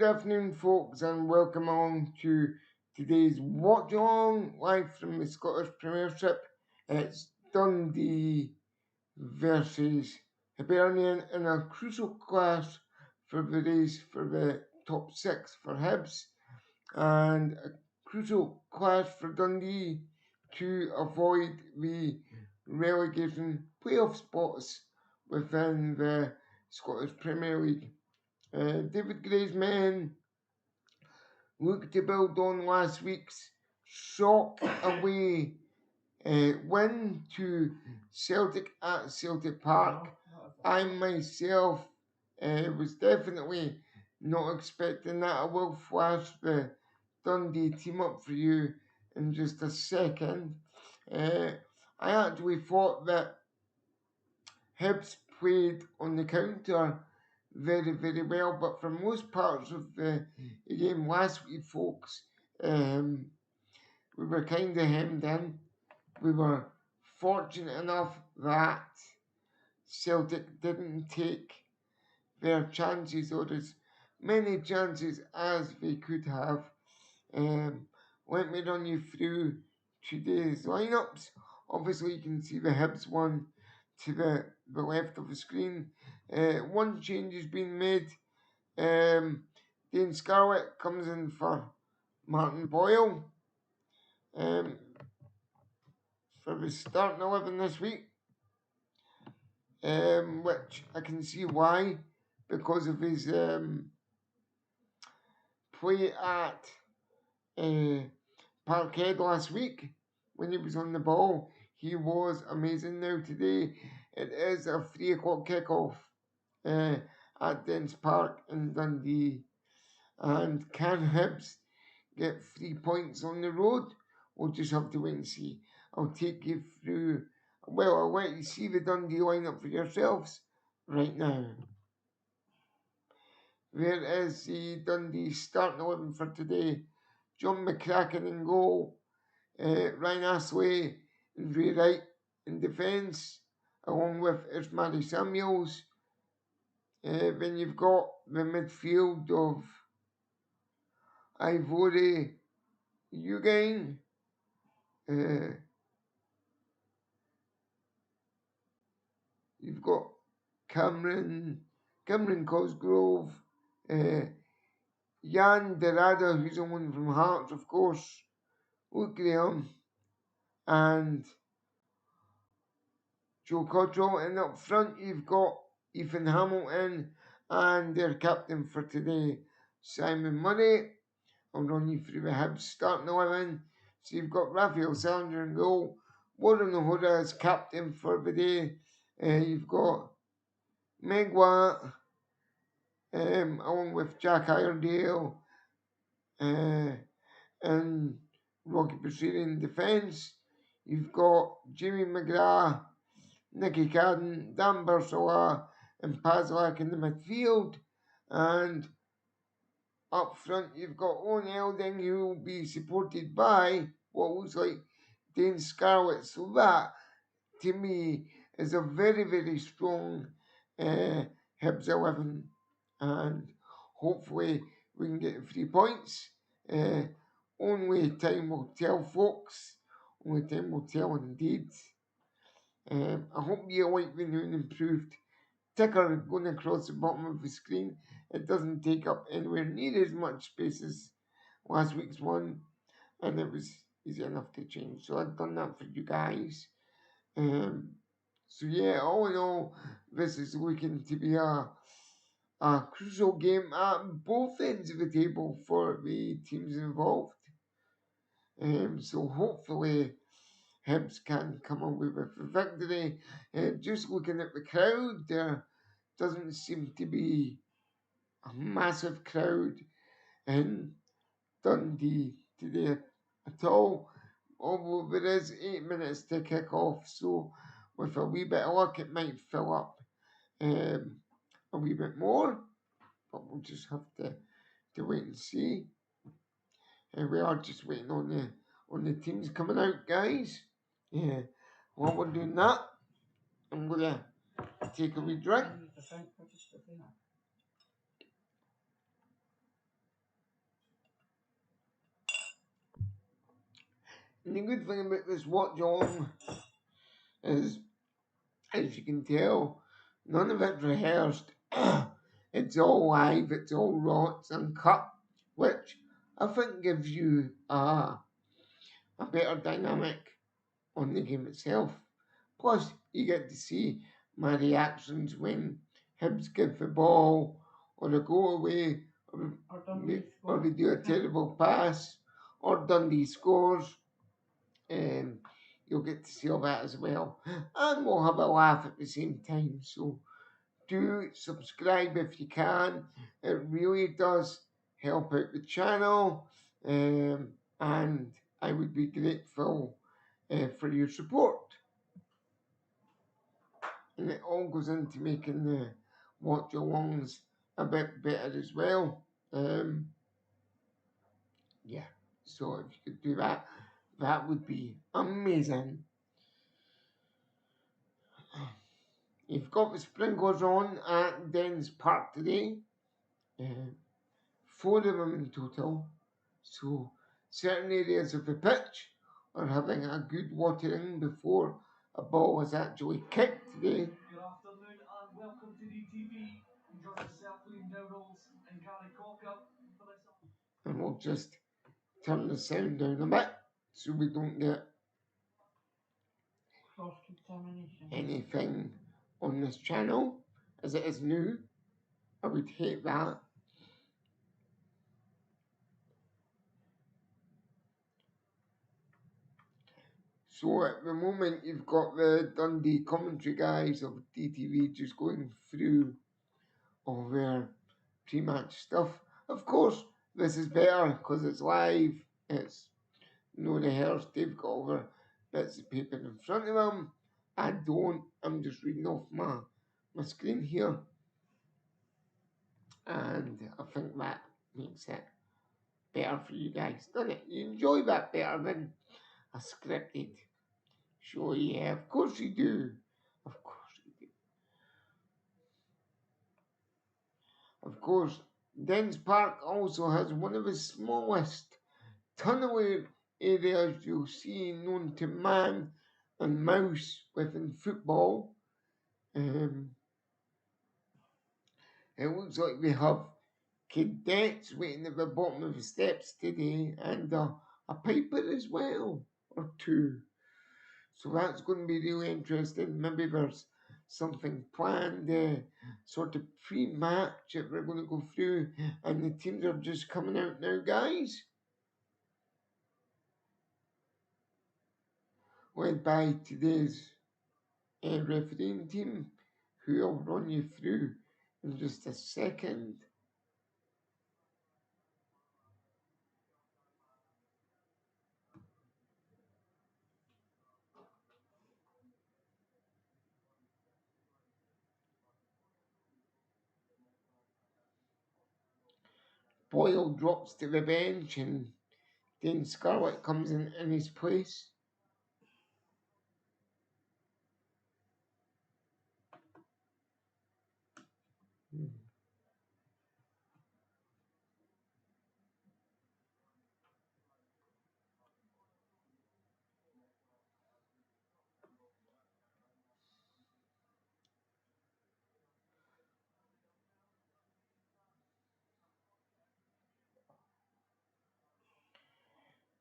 afternoon, folks, and welcome along to today's Watchalong live from the Scottish Premiership. It's Dundee versus Hibernian in a crucial clash for the race for the top six for Hibs, and a crucial clash for Dundee to avoid the relegation playoff spots within the Scottish Premier League. David Gray's men look to build on last week's shock away win to Celtic at Celtic Park. I myself was definitely not expecting that. I will flash the Dundee team up for you in just a second. I actually thought that Hibs played on the counter very, very well, but for most parts of the game last week, folks, we were kind of hemmed in. We were fortunate enough that Celtic didn't take their chances, or as many chances as they could have. Let me run you through today's lineups. Obviously, you can see the Hibs one to the left of the screen. One change has been made. Dane Scarlett comes in for Martin Boyle for the starting 11 this week, which I can see why, because of his play at Parkhead last week when he was on the ball. He was amazing. Now today it is a 3 o'clock kickoff at Dens Park in Dundee. And can Hibs get 3 points on the road? We'll just have to wait and see. I'll take you through, well, I'll let you see the Dundee lineup for yourselves right now. There is the Dundee starting 11 for today. John McCracken in goal, Ryan Astley and Ray Wright in defence, along with Ismail Samuels. Then you've got the midfield of Ivori Eugene, you've got Cameron Cosgrove, Jan Derada, who's the one from Hearts, of course, Luke Graham, and Joe Cottrell. And up front, you've got Ethan Hamilton and their captain for today, Simon Murray. I'll run you through the Hibs starting 11. So you've got Raphael Salinger in goal, Warren O'Hora as captain for the day. You've got Megwa, along with Jack Iredale and Rocky Bashir in defence. You've got Jimmy McGrath, Nicky Cadden, Dan Bursola and Pazlak in the midfield. And up front, you've got Owen Elding, who will be supported by what looks like Dane Scarlett. So that, to me, is a very, very strong Hibs 11. And hopefully we can get 3 points. Only time will tell, folks. Only time will tell indeed. I hope you like the new and improved ticker going across the bottom of the screen. It doesn't take up anywhere near as much space as last week's one, and it was easy enough to change. So I've done that for you guys. So yeah, all in all, this is looking to be a crucial game at both ends of the table for the teams involved. So hopefully Hibs can come away with a victory. Just looking at the crowd, there doesn't seem to be a massive crowd in Dundee today at all. Although there is 8 minutes to kick off, so with a wee bit of luck, it might fill up a wee bit more. But we'll just have to wait and see. We are just waiting on the teams coming out, guys. Yeah. While we're doing that, I'm gonna take a wee drink. And the good thing about this Watchalong is, as you can tell, none of it's rehearsed. It's all live, it's all raw, it's uncut, which I think gives you a better dynamic on the game itself. Plus, you get to see my reactions when Hibs give the ball, or they go away, or they do a terrible pass, or Dundee scores. You'll get to see all that as well. And we'll have a laugh at the same time. So do subscribe if you can. It really does help out the channel. And I would be grateful for your support. And it all goes into making the watch-alongs a bit better as well. Yeah, so if you could do that, that would be amazing. You've got the sprinklers on at Dens Park today. 4 of them in total. So certain areas of the pitch are having a good watering before a ball is actually kicked today. Good afternoon and welcome to DTV. Enjoy yourself, clean noodles and Gary Cocker for this. And we'll just turn the sound down a bit so we don't get cross-contamination. Anything on this channel, as it is new. I would hate that. So at the moment you've got the Dundee commentary guys of DTV just going through all their pre-match stuff. Of course, this is better because it's live, it's no rehearsed, they've got all their bits of paper in front of them. I don't, I'm just reading off my screen here. And I think that makes it better for you guys, doesn't it? You enjoy that better than a scripted show, yeah, of course you do. Of course you do. Of course, Dens Park also has one of the smallest tunnel areas you'll see known to man and mouse within football. It looks like we have cadets waiting at the bottom of the steps today and a piper as well, or two. So that's going to be really interesting. Maybe there's something planned, sort of pre-match that we're going to go through, and the teams are just coming out now, guys. Led by today's refereeing team, who I'll run you through in just a second. Boyle drops to the bench and then Scarlett comes in his place.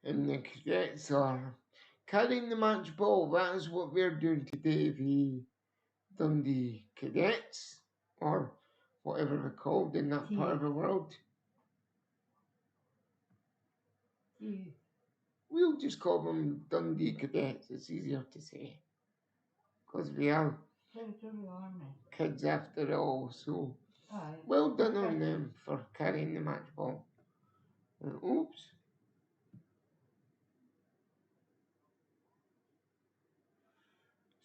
And the cadets are carrying the match ball. That is what we're doing today, the Dundee Cadets, or whatever they're called in that part of the world. We'll just call them Dundee Cadets, it's easier to say. Because we are kids after all, so well done on them for carrying the match ball. Oops.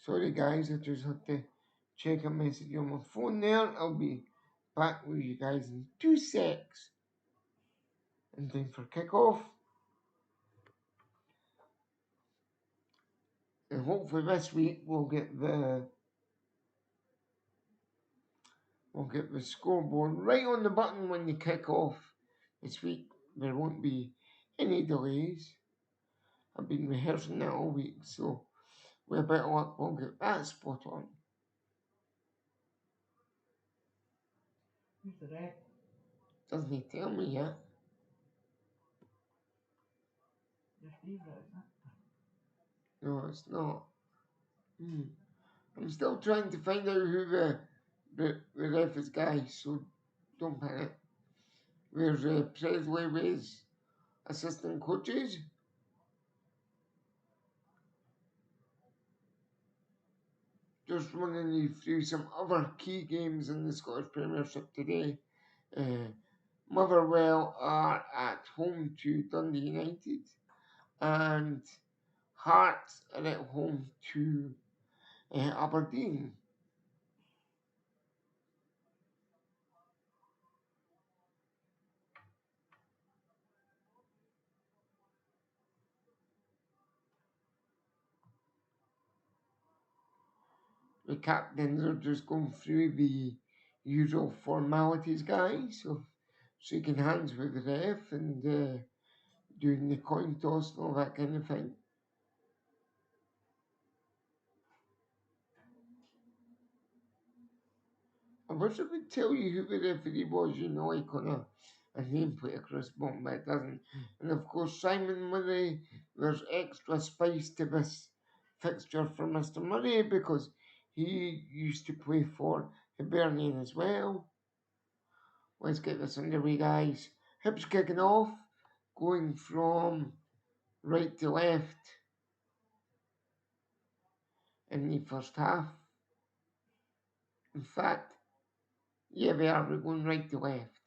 Sorry guys, I just had to check a message on my phone there. I'll be back with you guys in 2 secs. And time for kick-off. And hopefully this week we'll get the scoreboard right on the button when you kick off. This week there won't be any delays. I've been rehearsing that all week, so with a bit of luck we'll get that spot on. Who's the ref? Doesn't he tell me yet? Your favourite, isn't it? No, it's not. I'm still trying to find out who the ref is, guys, so don't panic. Where's Presley with his assistant coaches? Just running you through some other key games in the Scottish Premiership today. Motherwell are at home to Dundee United, and Hearts are at home to Aberdeen. The captains are just going through the usual formalities, guys, so shaking hands with the ref and doing the coin toss and all that kind of thing. I wish I could tell you who the referee was, like on a nameplate across the bottom, but it doesn't. And of course, Simon Murray, there's extra spice to this fixture for Mr. Murray because he used to play for Hibernian as well. Let's get this underway, guys. Hips kicking off, going from right to left in the first half. In fact, yeah, we're going right to left.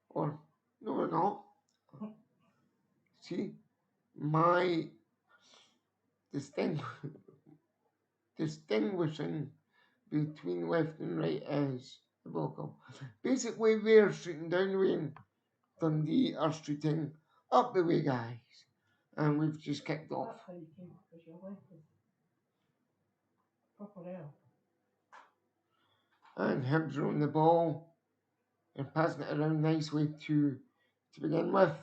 Or, no, we're not. See, my distinguishing between left and right is the vocal. Basically, we're shooting down the way and Dundee are shooting up the way, guys. And we've just kicked off. That's how you came, because your left is proper L. And Hibs are on the ball and passing it around nicely to begin with.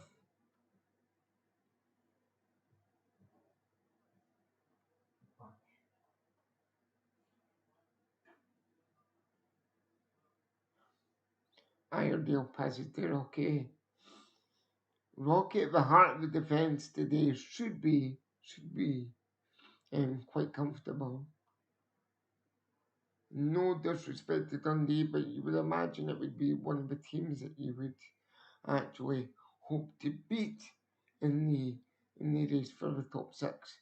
Iredale passes to Rocky. Rocky at the heart of the defence today should be quite comfortable. No disrespect to Dundee, but you would imagine it would be one of the teams that you would actually hope to beat in the race for the top six.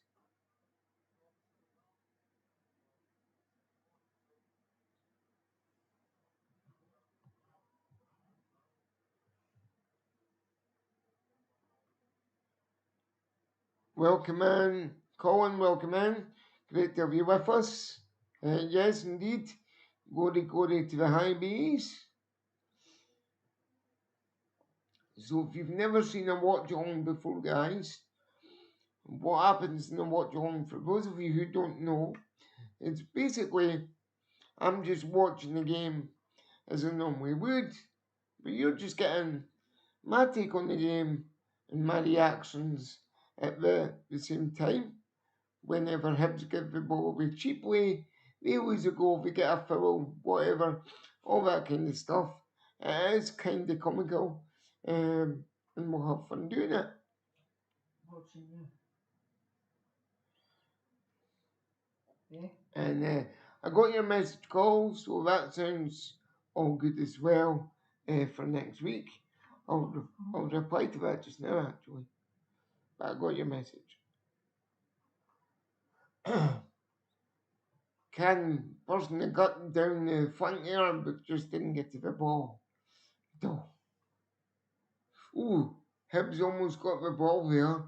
Welcome in, Colin, welcome in. Great to have you with us. Yes, indeed. Glory to the Hibees. So if you've never seen a Watchalong before, guys, what happens in a Watchalong, for those of you who don't know, it's basically, I'm just watching the game as I normally would, but you're just getting my take on the game and my reactions at the same time. Whenever Hibs give the ball away cheaply, they lose a goal, they get a foul, whatever, all that kind of stuff. It is kind of comical, and we'll have fun doing it. Watching you. Yeah. And I got your message call, so that sounds all good as well for next week. I'll reply to that just now, actually. But I got your message. Can person the gut down the flank there, but just didn't get to the ball. No. Ooh, Hibs almost got the ball there.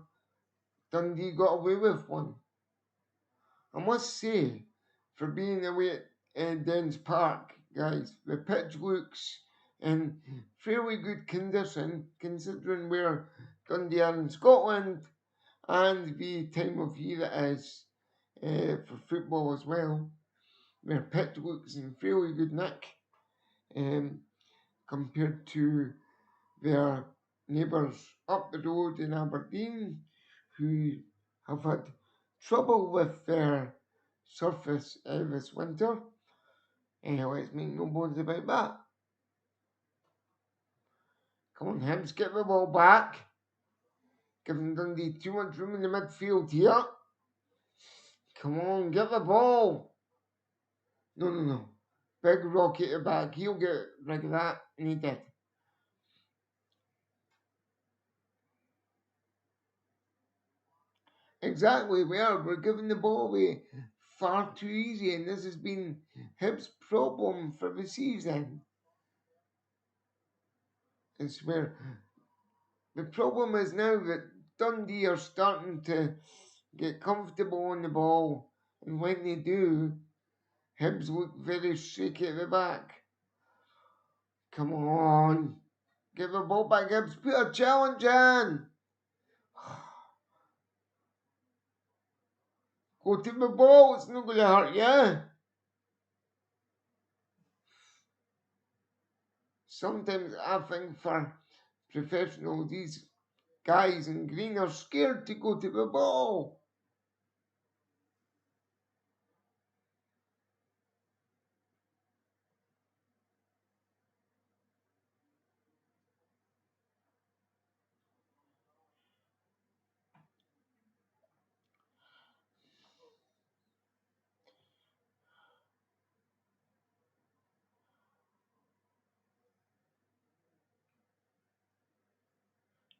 Dundee got away with one. I must say, for being away at Dens Park, guys, the pitch looks in fairly good condition considering where Dundee are in Scotland and the time of year it is for football as well. Their pitch looks in fairly good nick compared to their neighbours up the road in Aberdeen, who have had trouble with their surface this winter. Let's make no bones about that. Come on, Hibs, get the ball back. Giving Dundee too much room in the midfield here. Come on, get the ball. No. Big Rocky at the back. He'll get rid of that, and he did. Exactly, we're giving the ball away far too easy, and this has been Hibs' problem for the season. It's where the problem is now that Dundee are starting to get comfortable on the ball, and when they do, Hibs look very shaky at the back. Come on, give the ball back, Hibs, put a challenge in. Go to the ball, it's not going to hurt you. Sometimes I think for professionals, these guys in green are scared to go to the ball.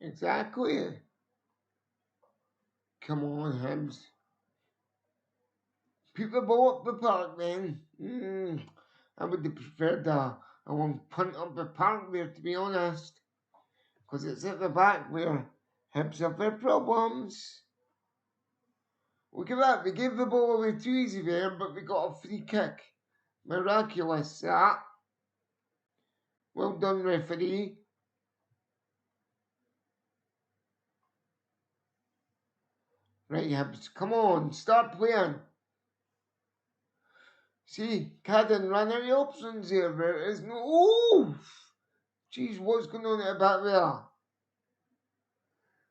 Exactly. Come on, Hibs. Put the ball up the park then. I would have preferred a long punt up the park there, to be honest. Because it's at the back where Hibs have their problems. Look at that, we gave the ball away too easy there, but we got a free kick. Miraculous, that. Well done, referee. Right, Hibs, come on, start playing. See, Cadden ran out of options there. There is no... Oh! Jeez, what's going on at the back there?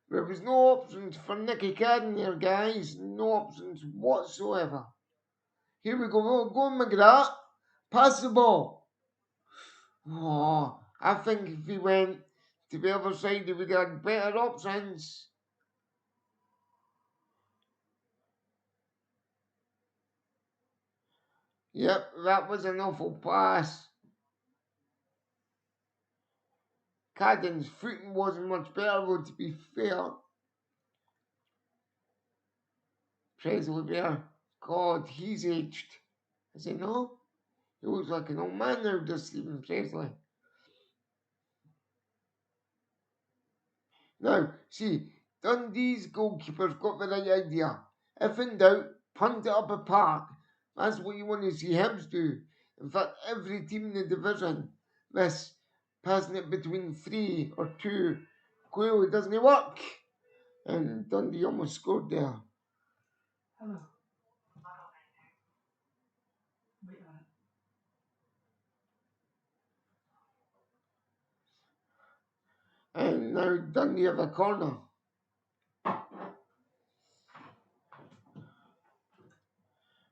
There was no options for Nicky Cadden there, guys. No options whatsoever. Here we go. Go on, McGrath. Pass the ball. Oh, I think if he went to the other side, he would have had better options. Yep, that was an awful pass. Cadden's footing wasn't much better, though, to be fair. Presley there. God, he's aged. Is he not? He looks like an old man now, does Stephen Presley. Now, see, Dundee's goalkeeper's got the right idea. If in doubt, punt it up a park. That's what you want to see Hibs do. In fact, every team in the division, this passing it between 3 or 2, clearly doesn't work. And Dundee almost scored there. Hello. Wait a minute. And now Dundee have a corner.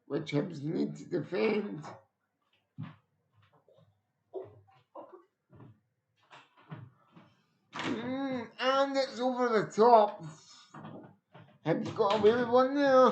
Which Hibs need to defend. And it's over the top. Hibs got away with one there.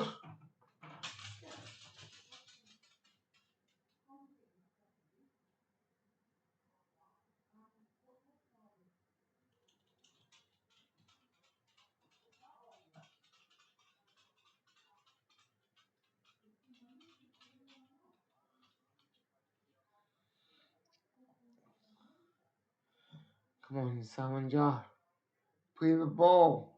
Come on, Simon Jar. Play the ball.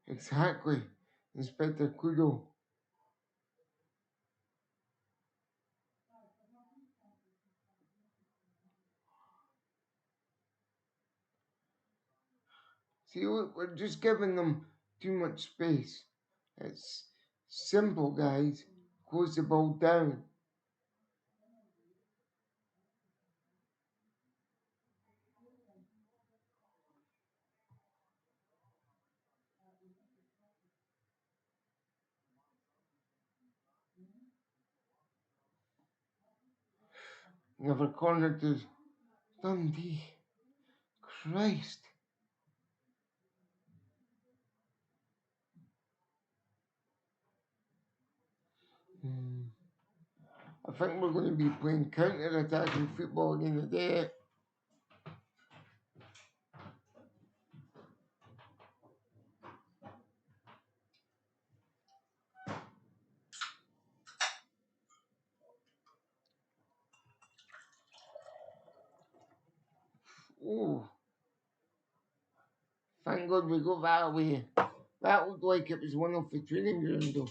Exactly, Inspector Kudo. See, we're just giving them too much space. It's simple, guys. Close the ball down. Another corner to Dundee. Christ. I think we're going to be playing counter-attacking football again today. Oh, thank God we got that away. That looked like it was one off the training ground though.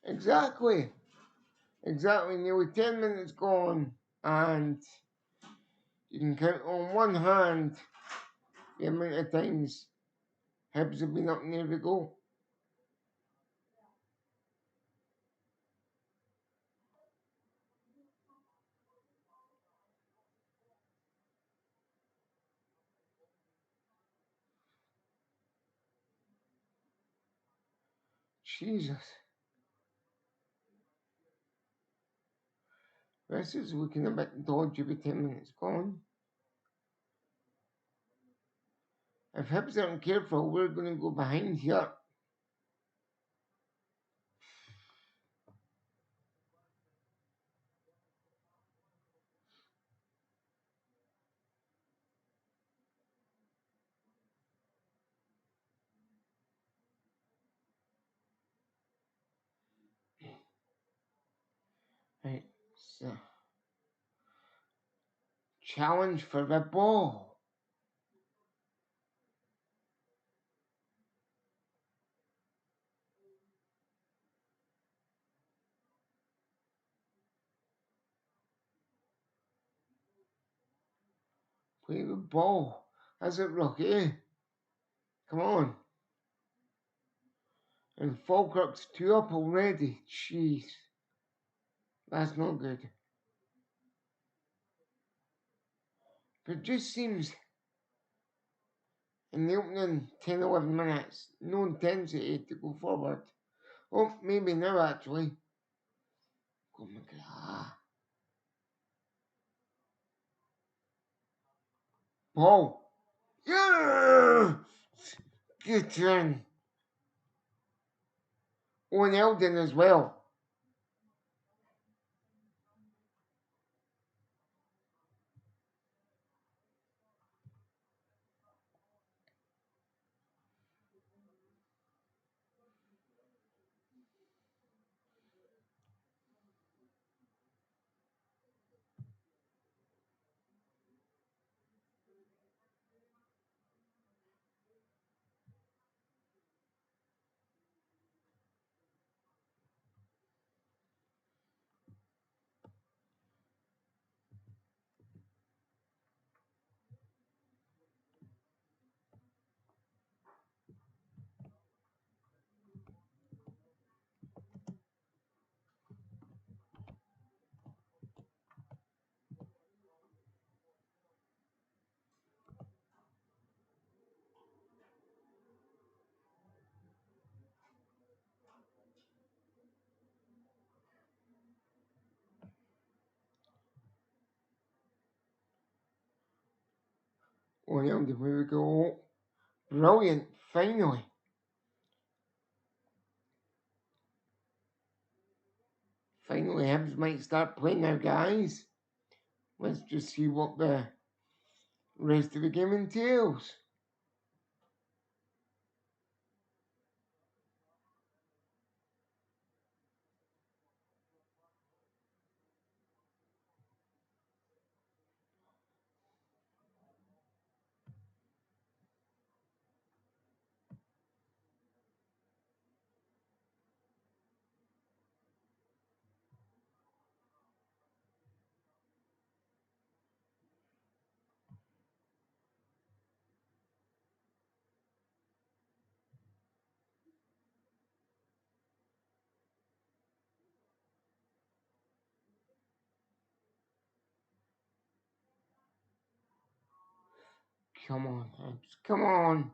Exactly. Nearly 10 minutes gone, and you can count on one hand the amount of times Hibs have been up near the goal. Jesus. This is looking a bit dodgy with 10 minutes gone. If Hibs aren't careful, we're going to go behind here. Right, so challenge for the ball. Play the ball. That's it, Rocky. Come on. And Falkirk's 2 up already. Jeez. That's not good. But it just seems in the opening 10, 11 minutes, no intensity to go forward. Oh, maybe now actually. Oh my god. Ball. Yeah! Get in. Oh, and Eldon as well. Oh, and Eldon, here we go. Brilliant. Finally. Finally, Hibs might start playing now, guys. Let's just see what the rest of the game entails. Come on, Hibs. Come on.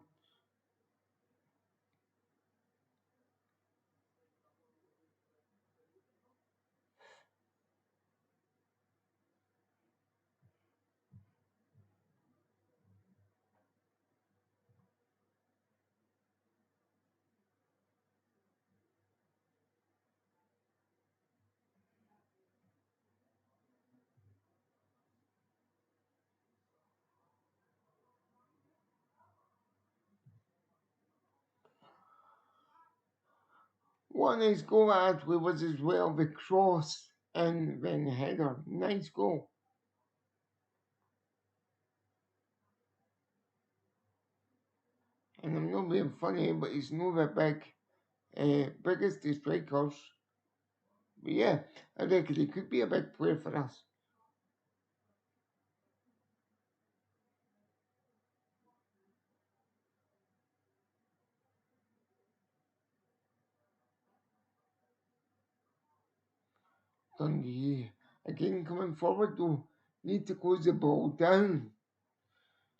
What a nice goal actually was as well. The cross and then the header. Nice goal. And I'm not being funny, but he's not the biggest of strikers. But yeah, I reckon he could be a big player for us. Dundee. Again, coming forward though, need to close the ball down.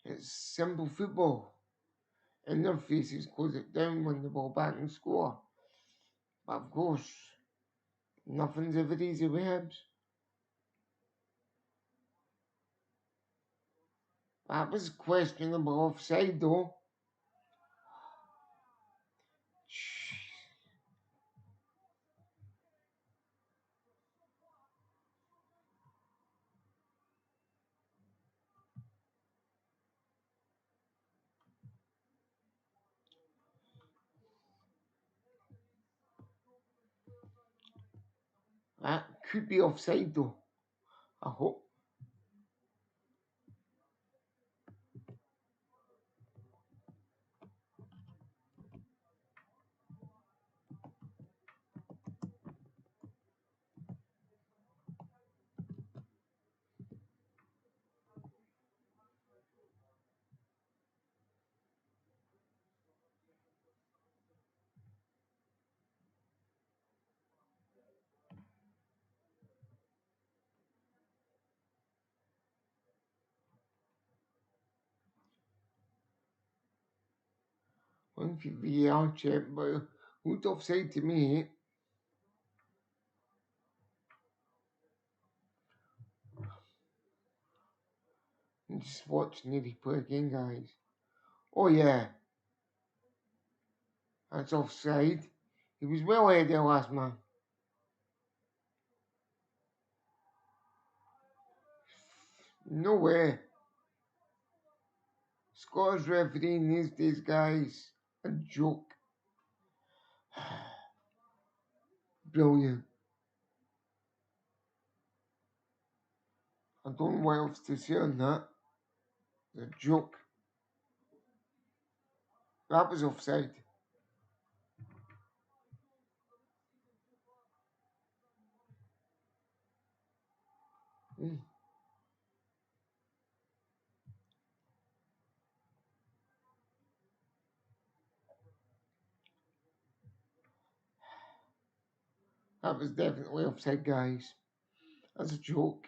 It's simple football. In their faces, close it down, win the ball back and score. But of course, nothing's ever easy with Hibs. That was questionable offside though. That could be offside though. I hope. One for VAR check, but who's offside to me? I'm just watching the replay again, guys. Oh yeah, that's offside. He was well ahead of the last man. No way. Scottish refereeing these days, guys. A joke. Brilliant. I don't know what else to say on that. A joke. That was offside. Mm. That was definitely offside, guys. That's a joke.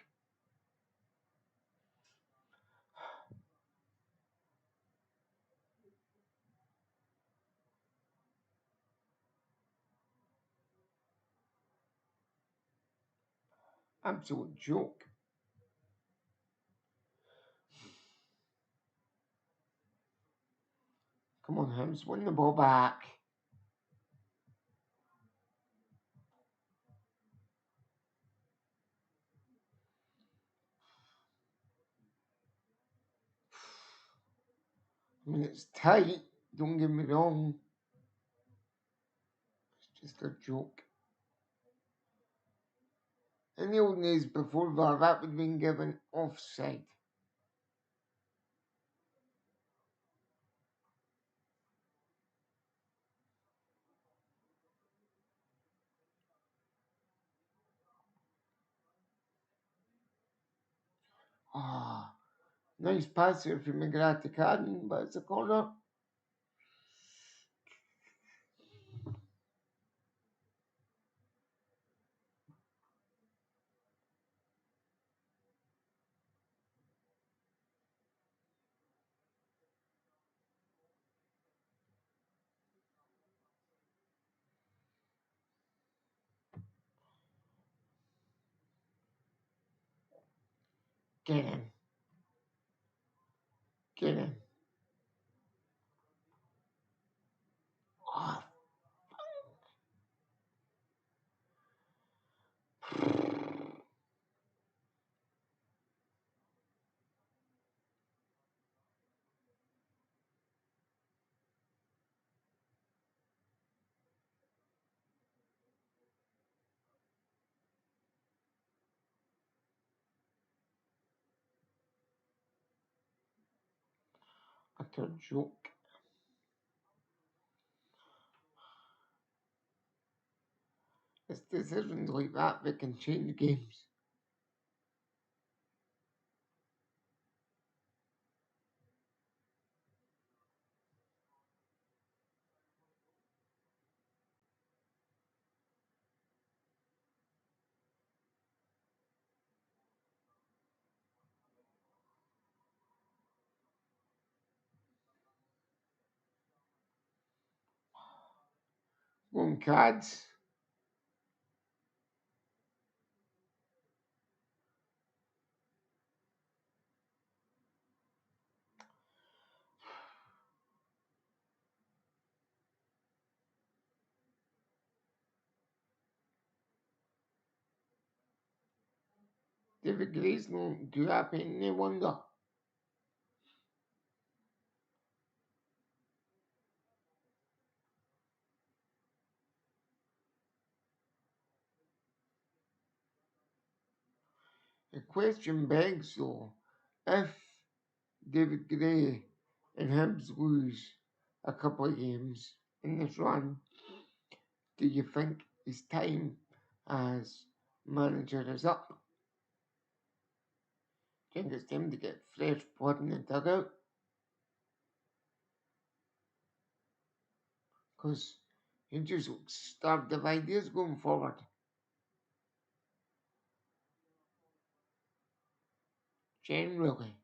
Absolute joke. Come on, Hams, win the ball back. I mean, it's tight, don't get me wrong. It's just a joke. In the old days before VAR, that would have been given offside. Ah, nice pass here from McGrath to Cadden, but it's a corner. Get in. Get in. Oh, utter joke. It's decisions like that can change games. Going cards. David Gray's not too happy, no wonder. The question begs though, if David Gray and Hibs lose a couple of games in this run, do you think his time as manager is up? Do you think it's time to get fresh blood in the dugout? Because he just looks starved of ideas going forward. Generally.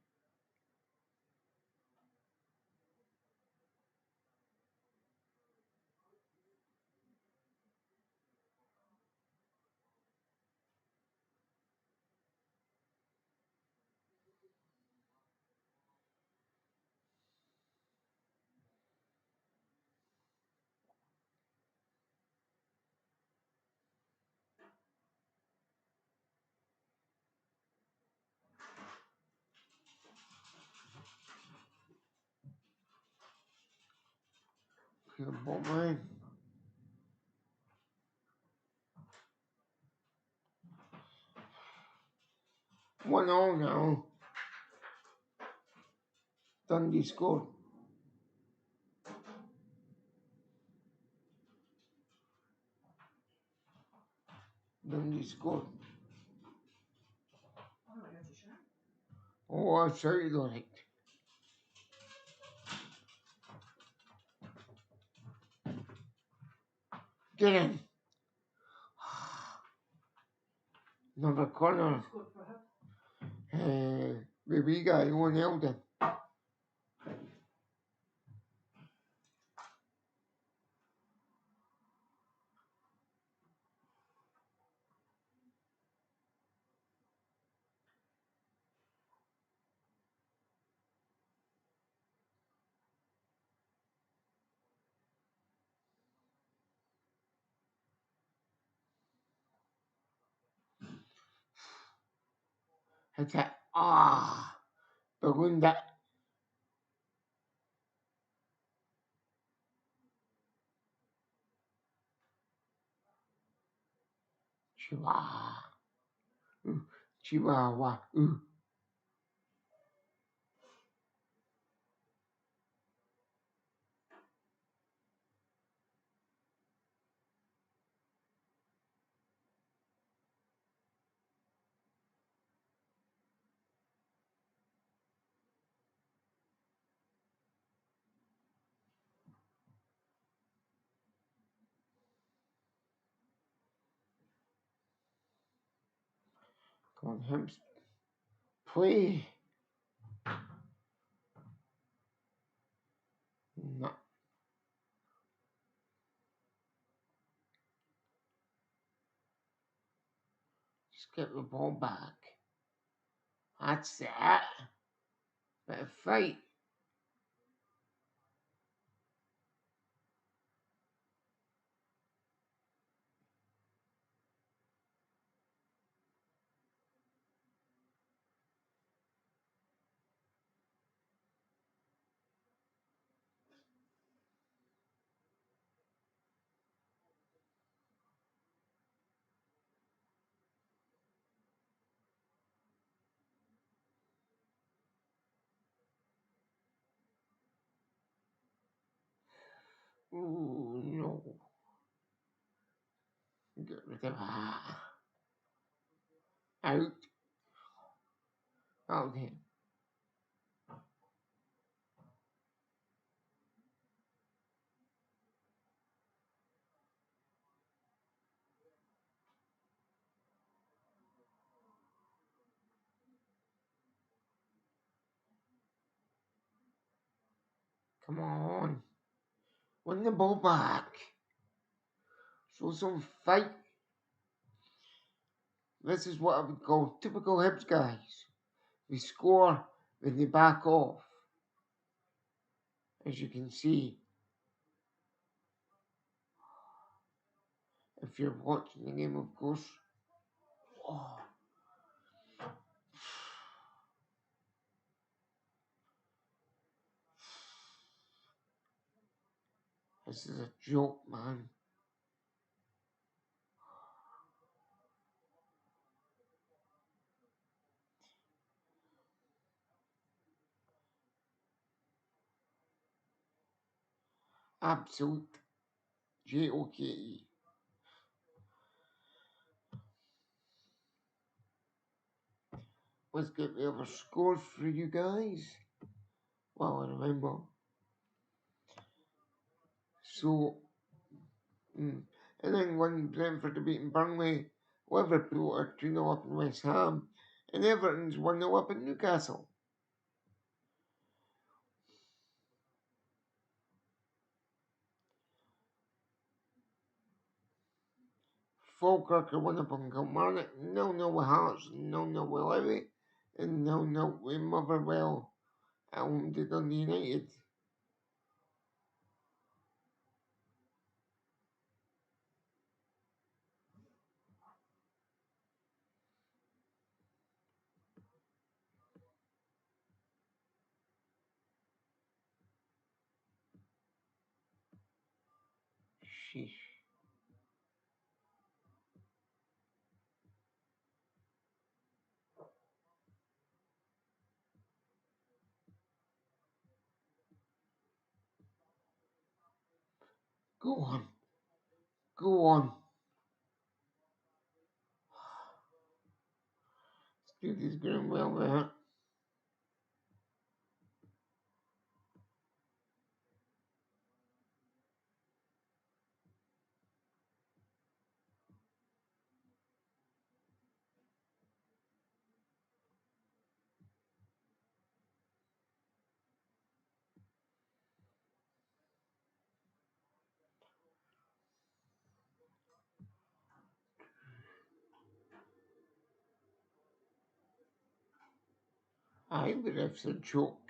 Pure ball man. 1-0 now. Dundee scored. Dundee scored. Oh, I shouted on it. Get in. Another corner. The wee guy, Owen Eldon. Hit it. Ballooned it. Chihuahua. Chihuahua. Come on, Hibs. Play. No. Just get the ball back. That's that. Bit of fight. Ooh, no. Get rid of that. Out. Okay. Come on. Win the ball back. Show some fight. This is what I would call typical Hibs guys. We score, then they back off. As you can see, if you're watching the game, of course. Oh, this is a joke, man. Absolute joke. Let's get the other scores for you guys. Well, I remember. So, in England, Brentford are beating Burnley, Liverpool are 2-0 up in West Ham, and Everton's 1-0 up in Newcastle. Falkirk are 1 up on Kilmarnock, 0-0 with Hearts, 0-0 with Levy, and 0-0 with Motherwell at home to Dundee United. Sheesh. Go on. Go on. Studi's going well there. Aye, but that's a joke.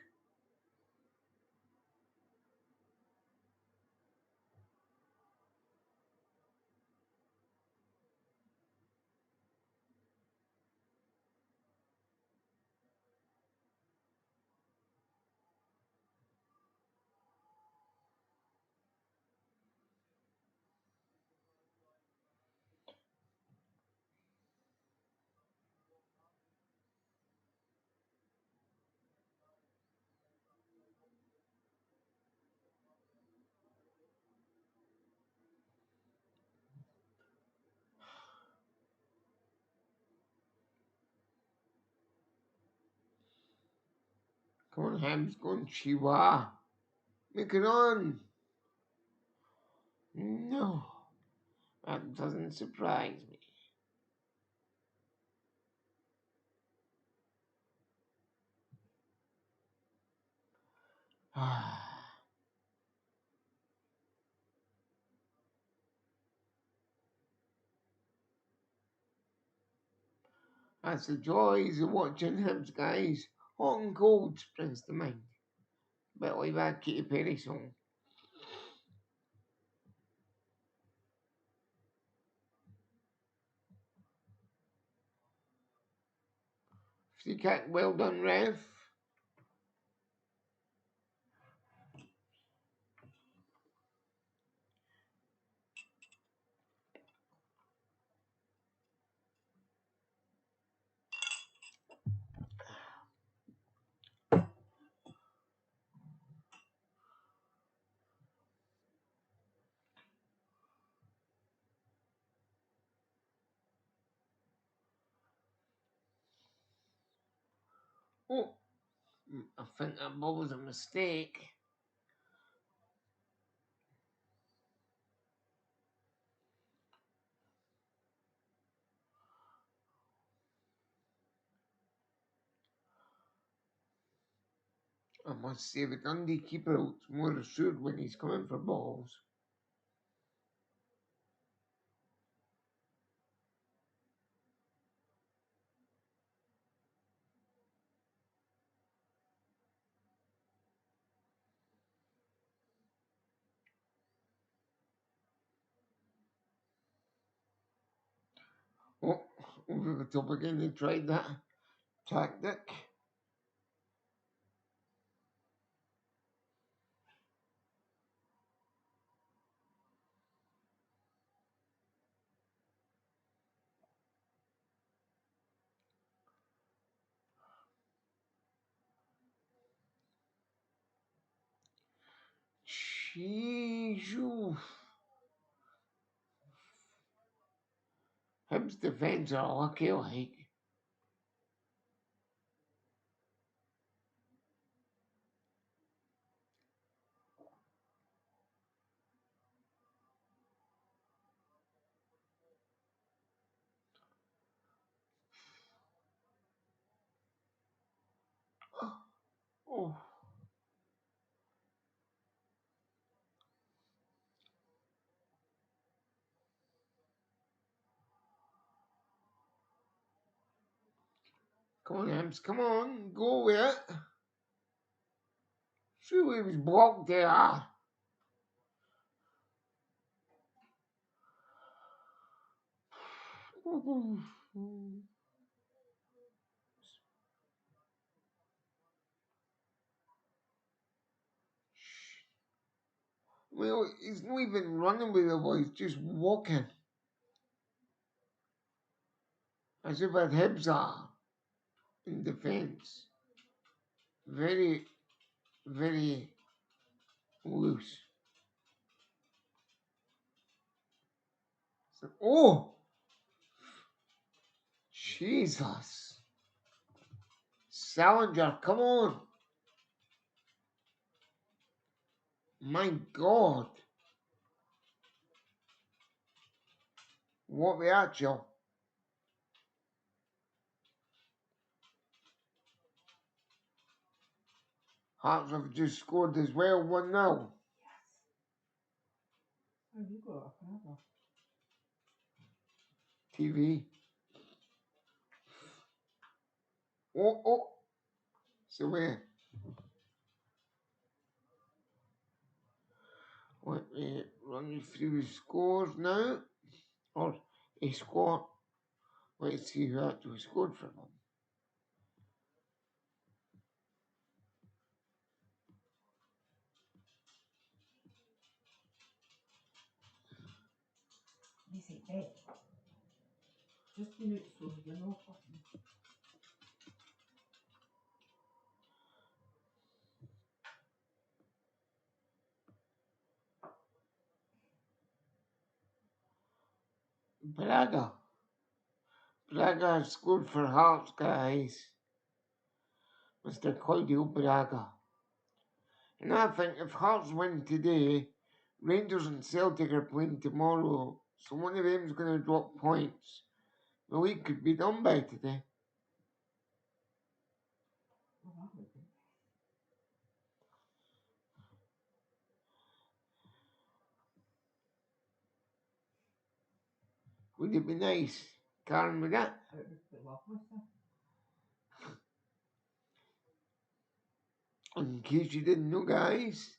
Come on, Hams, go on, Chihuahua. Make it on. No, that doesn't surprise me. As the joys of watching Hibs, guys. Hot and cold springs to mind. Bit like that Katy Perry song. Free kick, well done, ref. Oh, I think that ball was a mistake. I must say, the Dundee keeper looks more assured when he's coming for balls. Oh, over the top again, they tried that tactic. Jeez, Hibs defence are lucky like. Oh, come on, Hibs, come on, go with it. Surely it was blocked there. Well, he's not even running with the ball, he's just walking. As if at Hibs are in defence. Very, very loose. So, oh! Jesus. Salinger, come on. My God. What the actual? Hearts have just scored as well, 1-0. Have you got another? TV. Oh, oh. So where? Let me run you through the scores now. Or a score. Let's see who actually scored for them. This ain't bad. Just been out so you know. Braga. Braga scored for Hearts, guys. Mr. Claudio Braga. And I think if Hearts win today, Rangers and Celtic are playing tomorrow, so one of them's going to drop points. The league could be done by today. Would it be nice? Karen with it. In case you didn't know, guys,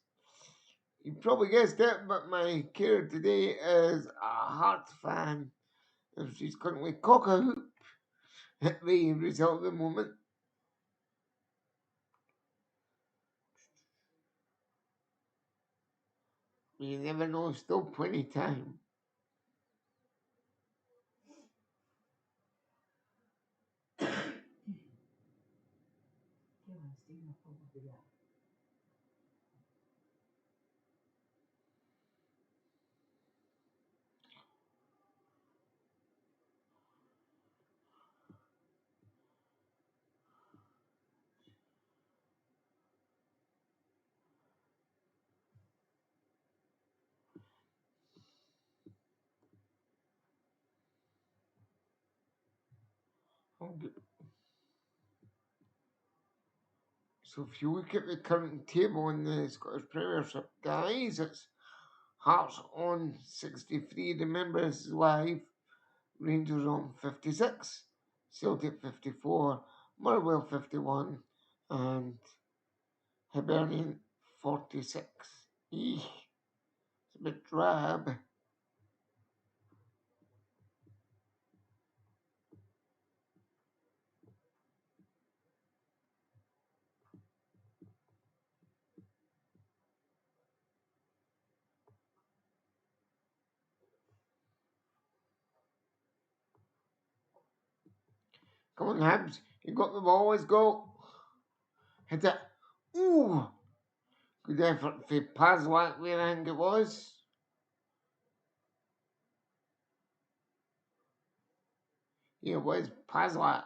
you probably guessed it, but my carer today is a Hearts fan, and she's currently cock a hoop at the result at the moment. You never know, still plenty of time. So if you look at the current table in the Scottish Premiership, guys, it's Hearts on 63. Remember, this is live. Rangers on 56, Celtic 54, Motherwell 51, and Hibernian 46. Eek, it's a bit drab. Come on, Hibs. You got the ball. Let's go. Hit it. Ooh. Good effort for Paslak there, I think it was. Yeah, it was Paslak.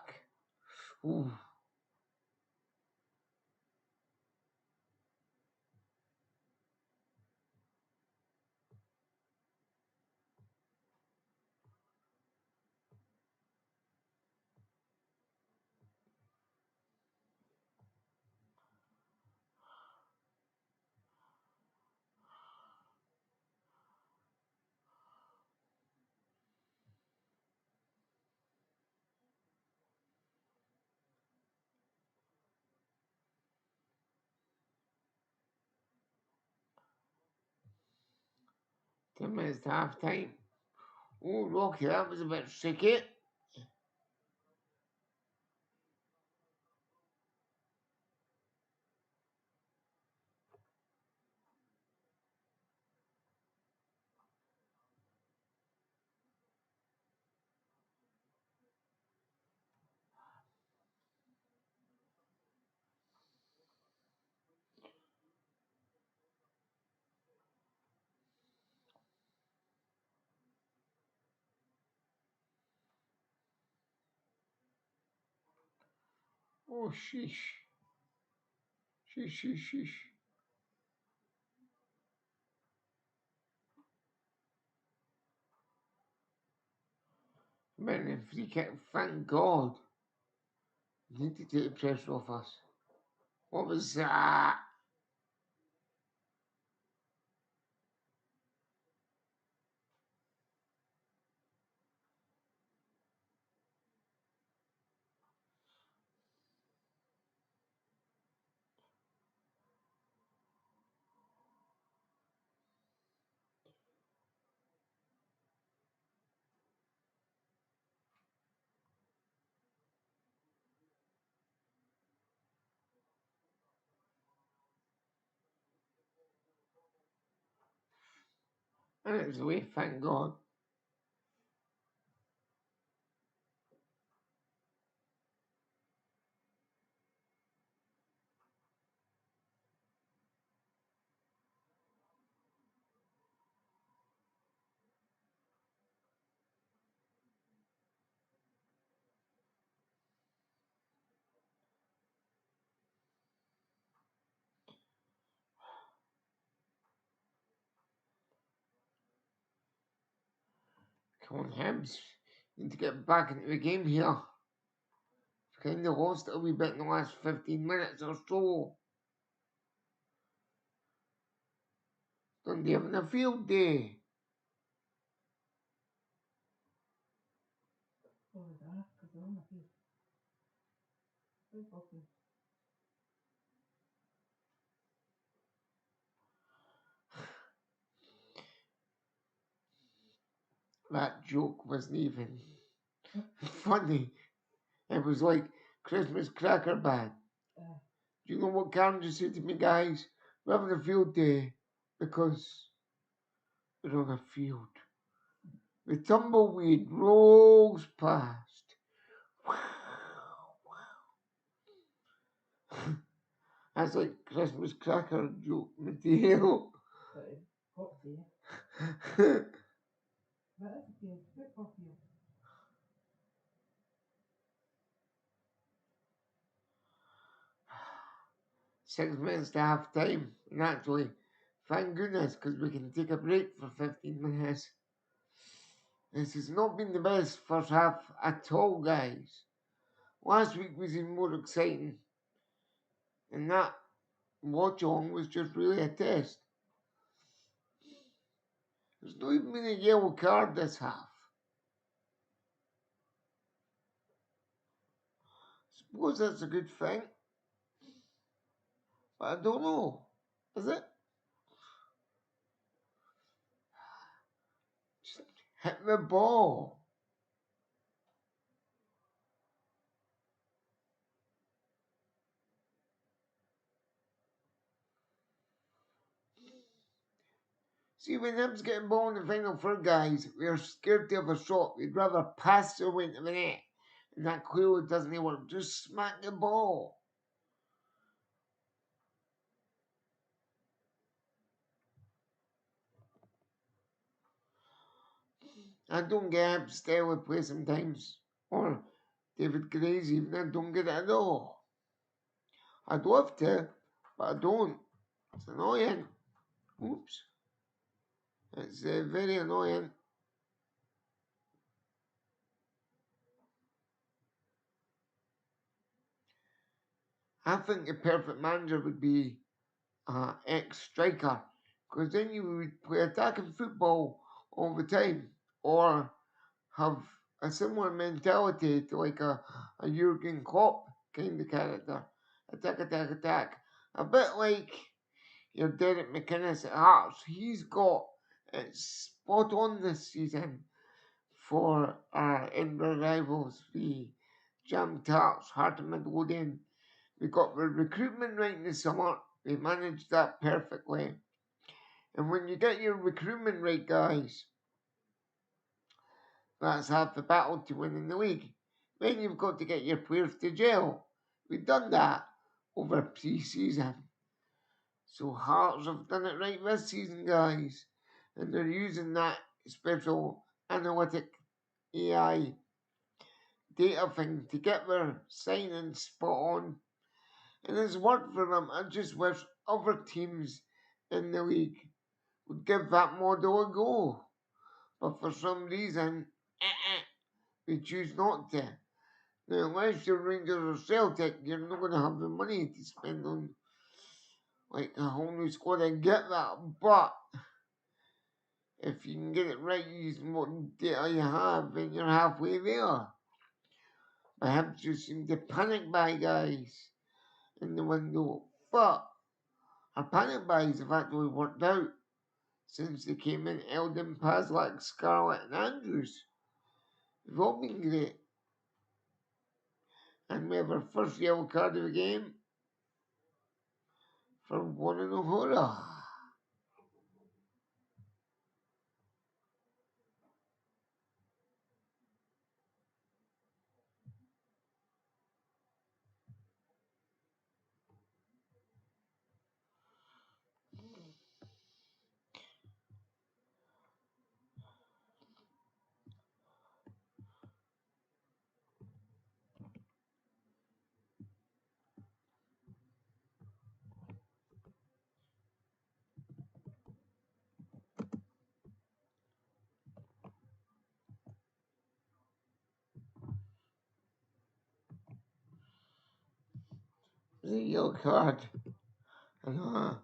Ooh. Ten minutes to half time. Oh, Rocky, that was a bit shaky. Oh, sheesh. Sheesh, sheesh, sheesh. Man, a free kick, thank God. Need to take the pressure off us. What was that? And it was away, thank God. Come on, Hibs. Need to get back into the game here. Kind of lost it a wee bit in the last 15 minutes or so. Dundee having a field day. That joke wasn't even funny. It was like Christmas cracker band. Do you know what Karen just said to me, guys? We're having a field day because we're on a field. The tumbleweed rolls past. That's like Christmas cracker joke material. 6 minutes to half time. And actually, thank goodness, because we can take a break for 15 minutes. This has not been the best first half at all, guys. Last week was even more exciting. And that Watchalong was just really a test. There's not even been a yellow card this half. Suppose that's a good thing. But I don't know. Is it? Just hit the ball. See, when Hibs get a ball in the final third, guys, we're scared to have a shot. We'd rather pass the way into the net. And that clearly doesn't work. Just smack the ball. I don't get Hibs style of play sometimes. Or David Gray's even. I don't get it at all. I'd love to, but I don't. It's annoying. Oops. It's very annoying. I think the perfect manager would be ex-striker, because then you would play attacking football all the time, or have a similar mentality to like a Jurgen Klopp kind of character. Attack, attack, attack. A bit like your Derek McInnes at Hearts. He's got it spot on this season for our Edinburgh rivals, the Jam Tarts, Heart of Midlothian. We got the recruitment right in the summer. We managed that perfectly. And when you get your recruitment right, guys, that's half the battle to winning the league. Then you've got to get your players to gel. We've done that over pre-season. So Hearts have done it right this season, guys. And they're using that special analytic AI data thing to get their signing spot on. And it's worked for them. I just wish other teams in the league would give that model a go. But for some reason, they choose not to. Now, unless you're Rangers or Celtic, you're not going to have the money to spend on like a whole new squad. I get that, but if you can get it right using what data you have, then you're halfway there. Perhaps you seem to panic buy guys in the window, but our panic buys have actually worked out since they came in. Eldon, Paslak, Scarlett, and Andrews. They've all been great. And we have our first yellow card of the game for one and O'Hara. The yellow card and a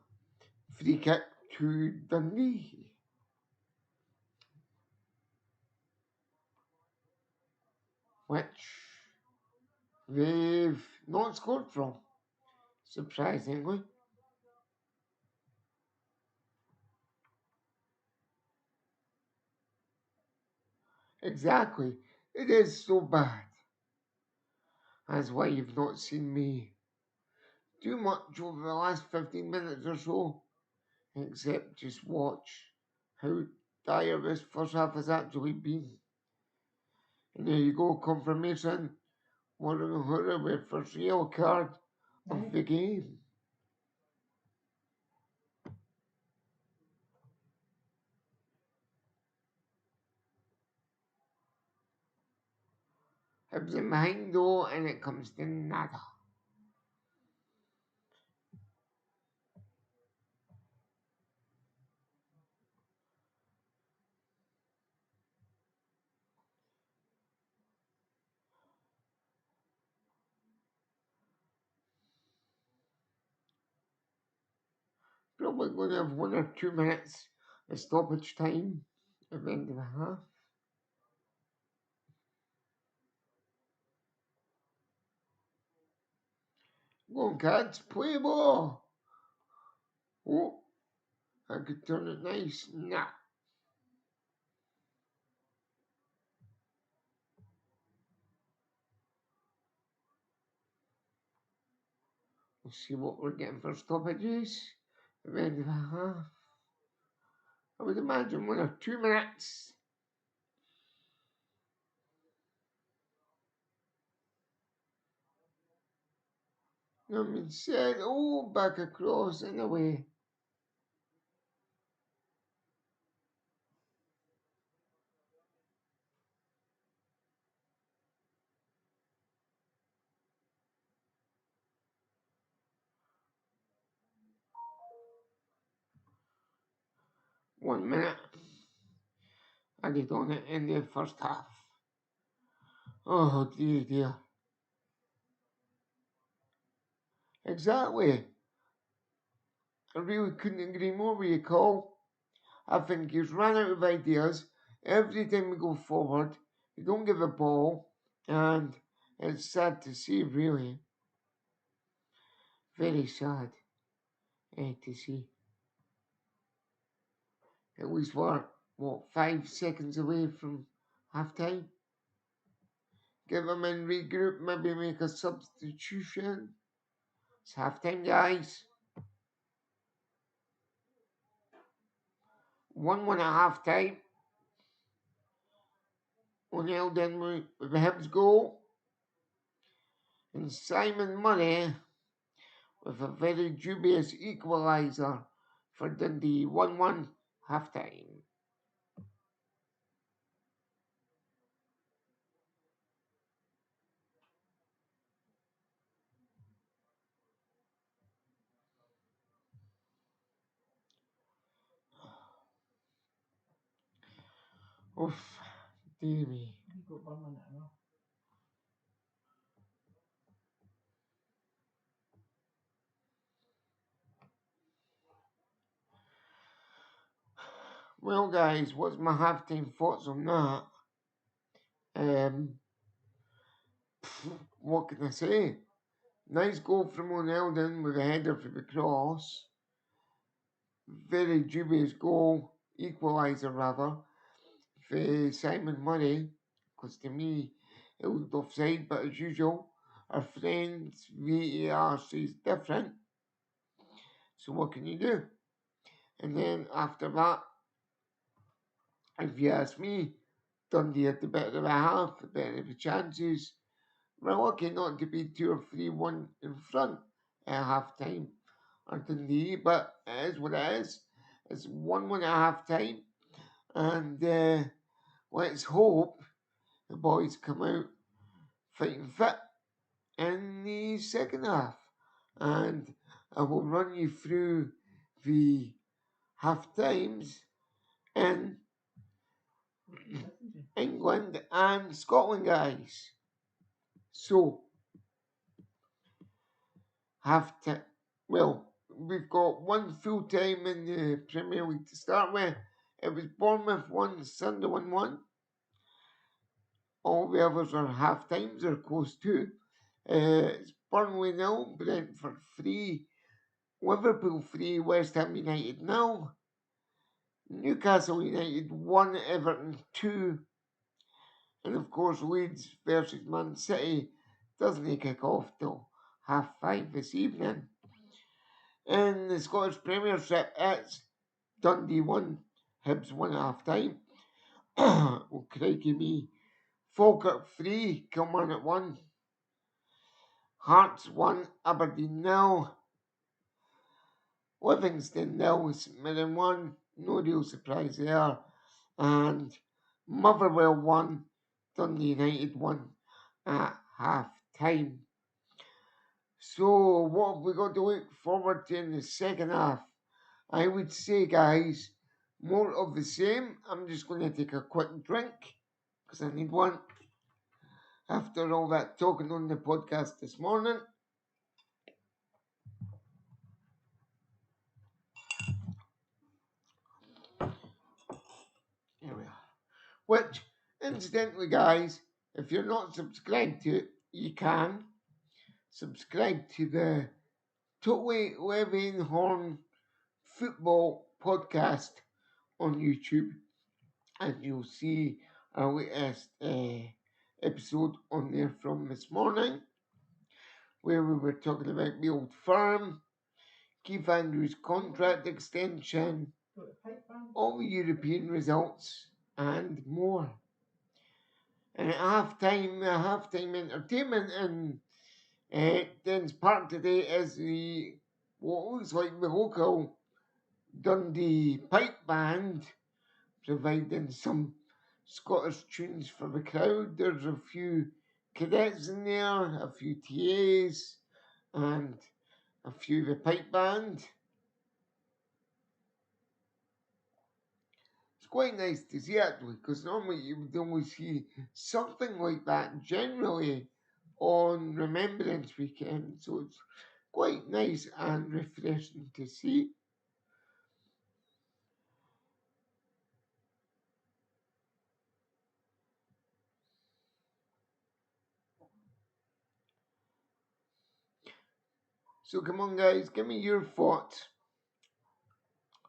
free kick to Dundee. Which they've not scored from, surprisingly. Exactly. It is so bad. That's why you've not seen me do much over the last 15 minutes or so, except just watch how dire this first half has actually been. And there you go, confirmation. Warren Hura with first yellow card of the game. Hibs in behind though, and it comes to nada. Probably going to have 1 or 2 minutes of stoppage time at the end of the half. Go on, cats, play ball. Oh, I could turn it nice. Nah. We'll see what we're getting for stoppages at the end of the half. I would imagine 1 or 2 minutes. Said, oh, back across and away. One minute. Added on it in the first half. Oh dear, dear. Exactly. I really couldn't agree more with you, Cole. I think he's run out of ideas. Every time we go forward, we don't give a ball, and it's sad to see, really. Very sad to see. At least we're, 5 seconds away from half time? Give them in, regroup, maybe make a substitution. It's half time, guys. 1-1 at half time. O'Neill then with the Hibs goal. And Simon Murray with a very dubious equaliser for Dundee. 1-1 half time. Oof, dear me. Well, guys, what's my half-time thoughts on that? What can I say? Nice goal from O'Neill with a header for the cross. Very dubious goal, equaliser rather, for Simon Murray, because to me it looked offside, but as usual, our friends VAR says different. So what can you do? And then after that, if you ask me, Dundee had the better of the half, the better of the chances. We're lucky not to be 2 or 3-1 in front at half time on Dundee, but it is what it is. It's 1-1 at half time, and let's hope the boys come out fighting fit in the second half. And I will run you through the half times in England and Scotland, guys. So, we've got one full time in the Premier League to start with. It was Bournemouth 1, Sunderland 1. All the others are half times or close to. It's Burnley 0, Brentford 3, Liverpool 3, West Ham United 0, Newcastle United 1, Everton 2, and of course Leeds versus Man City doesn't kick off till 5:30 this evening. In the Scottish Premiership, it's Dundee 1, Hibs 1 at half time. Oh, crikey me. Falkirk 3, Kilmarnock 1, Hearts 1, Aberdeen 0, Livingston 0, St Mirren 1, no real surprise there, and Motherwell 1, Dundee United 1 at half time. So, what have we got to look forward to in the second half? I would say, guys, more of the same. I'm just going to take a quick drink because I need one after all that talking on the podcast this morning. Here we are. Which, incidentally, guys, if you're not subscribed to it, you can subscribe to the Totally Living Horn Football Podcast on YouTube, and you'll see our latest episode on there from this morning, where we were talking about the old firm, Keith Andrews' contract extension, all the European results, and more. And at half-time entertainment in Dens Park today is what looks like the local Dundee pipe band providing some Scottish tunes for the crowd. There's a few cadets in there, a few TAs, and a few of the pipe band. It's quite nice to see actually, because normally you would only see something like that generally on Remembrance Weekend, so it's quite nice and refreshing to see. So come on guys, give me your thoughts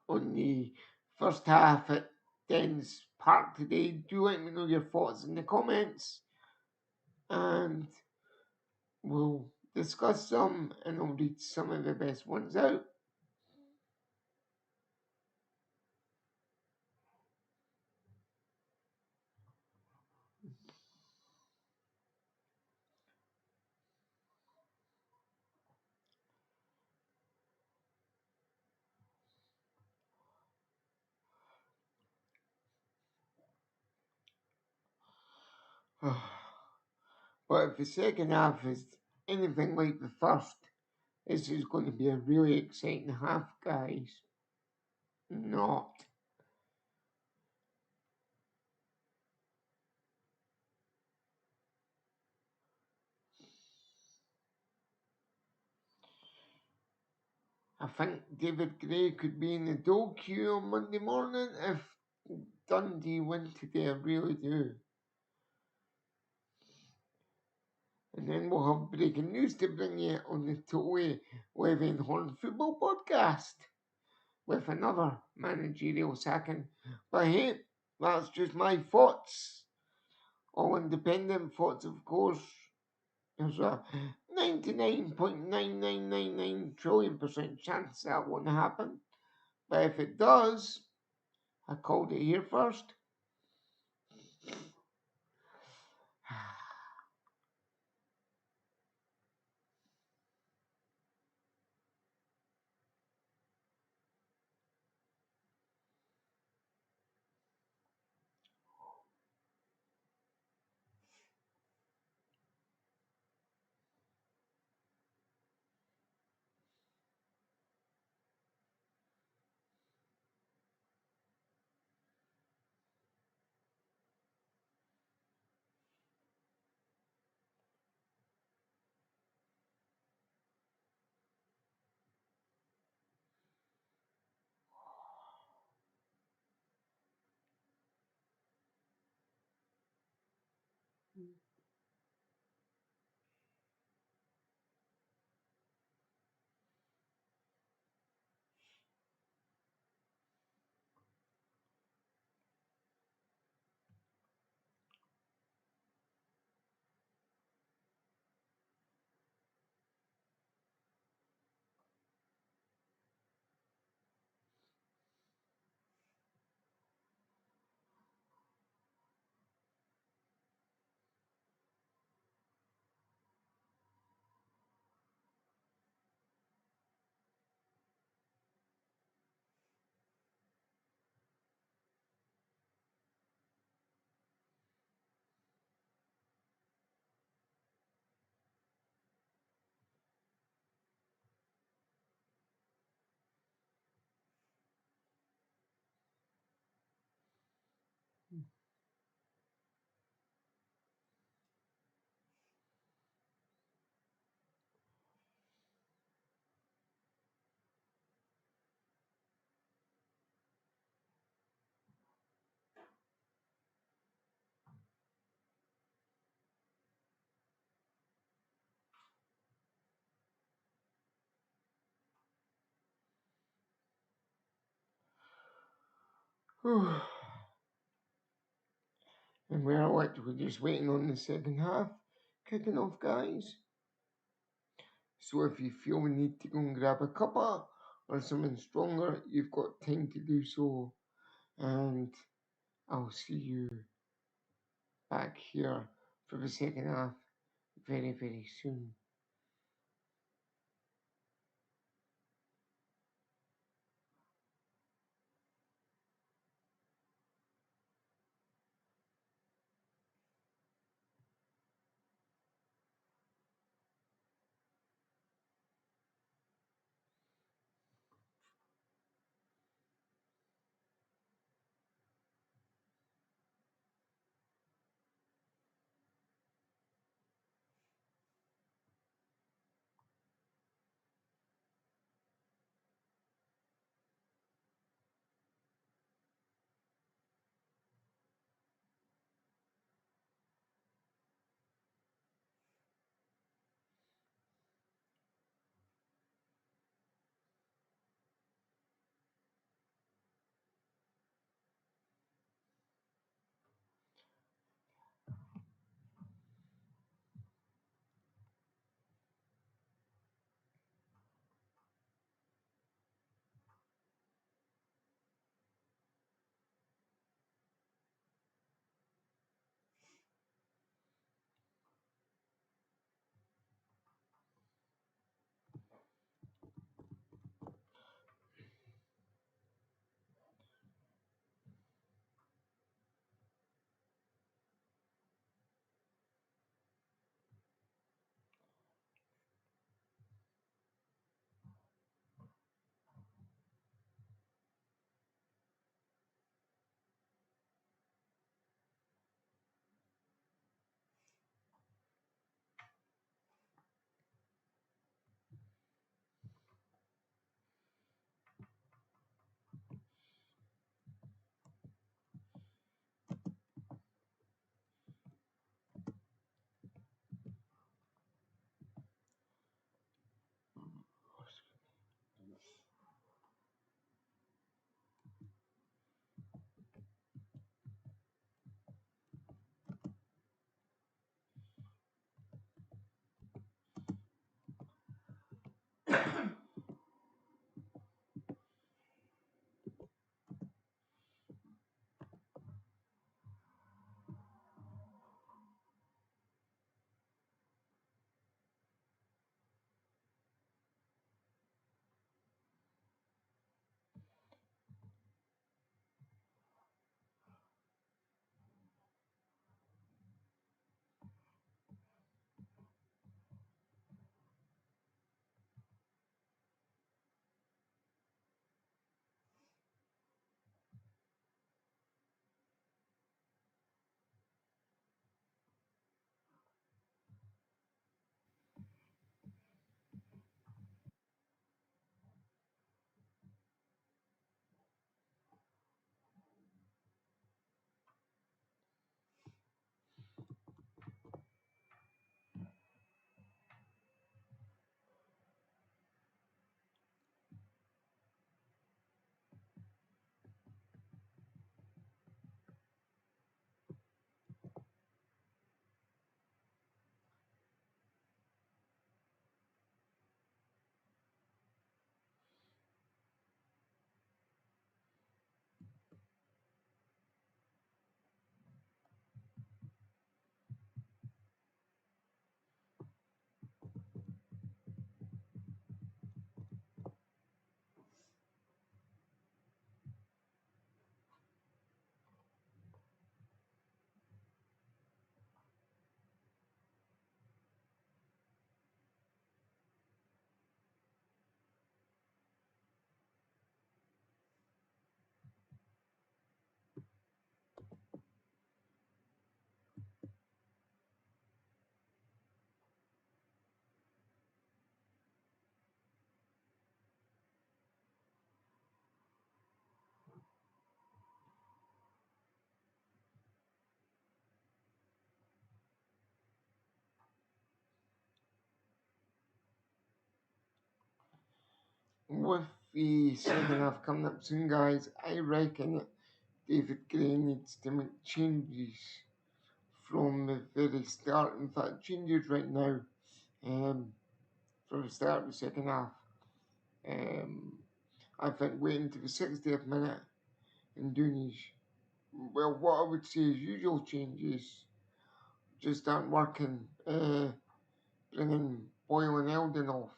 on the first half at Dens Park today. Do let me know your thoughts in the comments, and we'll discuss some, and I'll read some of the best ones out. But if the second half is anything like the first, this is going to be a really exciting half, guys. Not. I think David Gray could be in the dole queue on Monday morning if Dundee win today. I really do. And then we'll have breaking news to bring you on the Totally Living Horn Football Podcast with another managerial sacking. But hey, that's just my thoughts. All independent thoughts, of course. There's a 99.9999 trillion% chance that won't happen. But if it does, I called it here first. And we're just waiting on the second half kicking off, guys. So if you feel we need to go and grab a cuppa or something stronger, you've got time to do so. And I'll see you back here for the second half very, very soon. With the second half coming up soon, guys, I reckon David Gray needs to make changes from the very start. In fact, changes right now from the start of the second half. I think waiting to the 60th minute and doing his, well, what I would say is usual changes just aren't working. Bringing Boyle and Eldon off.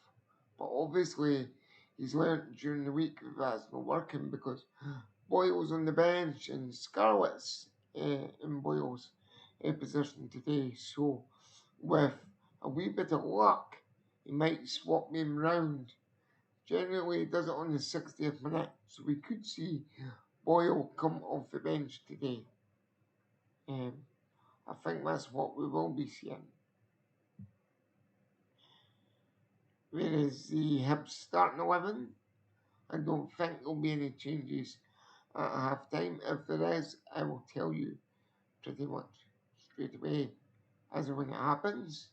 But obviously, he's learnt during the week that that's not working because Boyle's on the bench and Scarlett's in Boyle's position today. So, with a wee bit of luck, he might swap him round. Generally, he does it on the 60th minute, so we could see Boyle come off the bench today. I think that's what we will be seeing. Whereas the Hibs starting 11, I don't think there'll be any changes at half time. If there is, I will tell you pretty much straight away as and when it happens.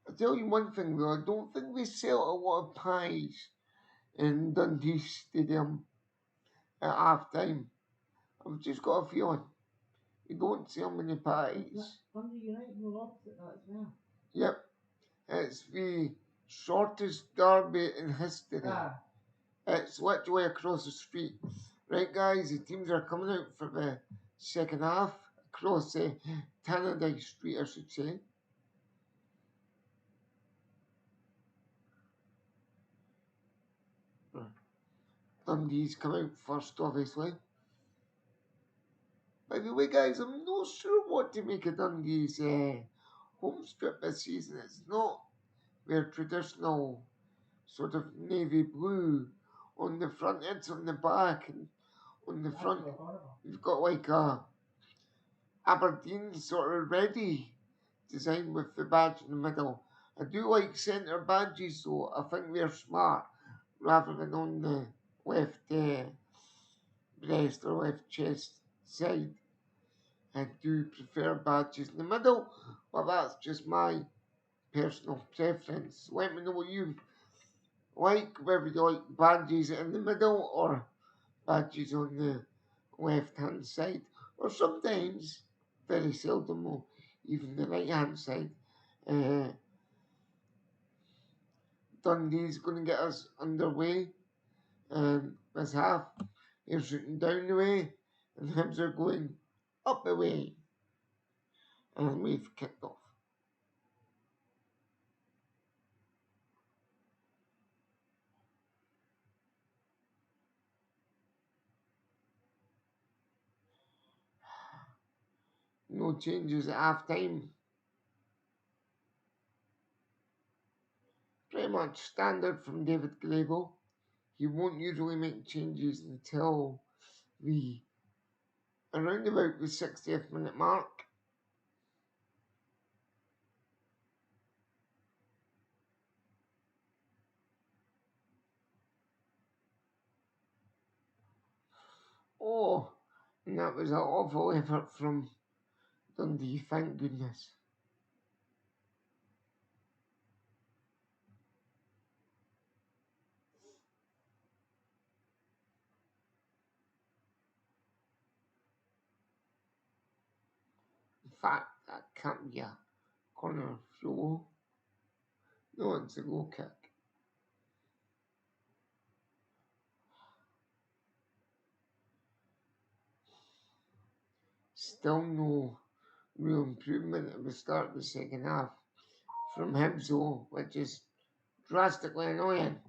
I'll tell you one thing though, I don't think they sell a lot of pies in Dundee Stadium at half time. I've just got a feeling they don't sell many pies. Dundee United were opposite that as well. Yep, it's the shortest derby in history. It's literally across the street. Right, guys, the teams are coming out for the second half across Tannadice Street, I should say. Dundee's come out first, obviously. By the way, guys, I'm not sure what to make of Dundee's home strip this season. It's not their traditional sort of navy blue on the front, it's on the back, and on the front, you've got like a Aberdeen sort of ready design with the badge in the middle. I do like centre badges though, I think they're smart rather than on the left breast or left chest side. I do prefer badges in the middle, but that's just my personal preference. Let me know what you like, whether you like badges in the middle or badges on the left hand side, or sometimes, very seldom, even the right hand side. Dundee's going to get us underway. This half, they're shooting down the way, and Hibs are going up the way. And we've kicked off. No changes at half time. Pretty much standard from David Grable. He won't usually make changes until around about the 60th minute mark. Oh, and that was an awful effort from Dundee, thank goodness. In fact, that can't be a corner throw. No, it's a goal kick. Still no real improvement at the start of the second half from Hibs, which is drastically annoying.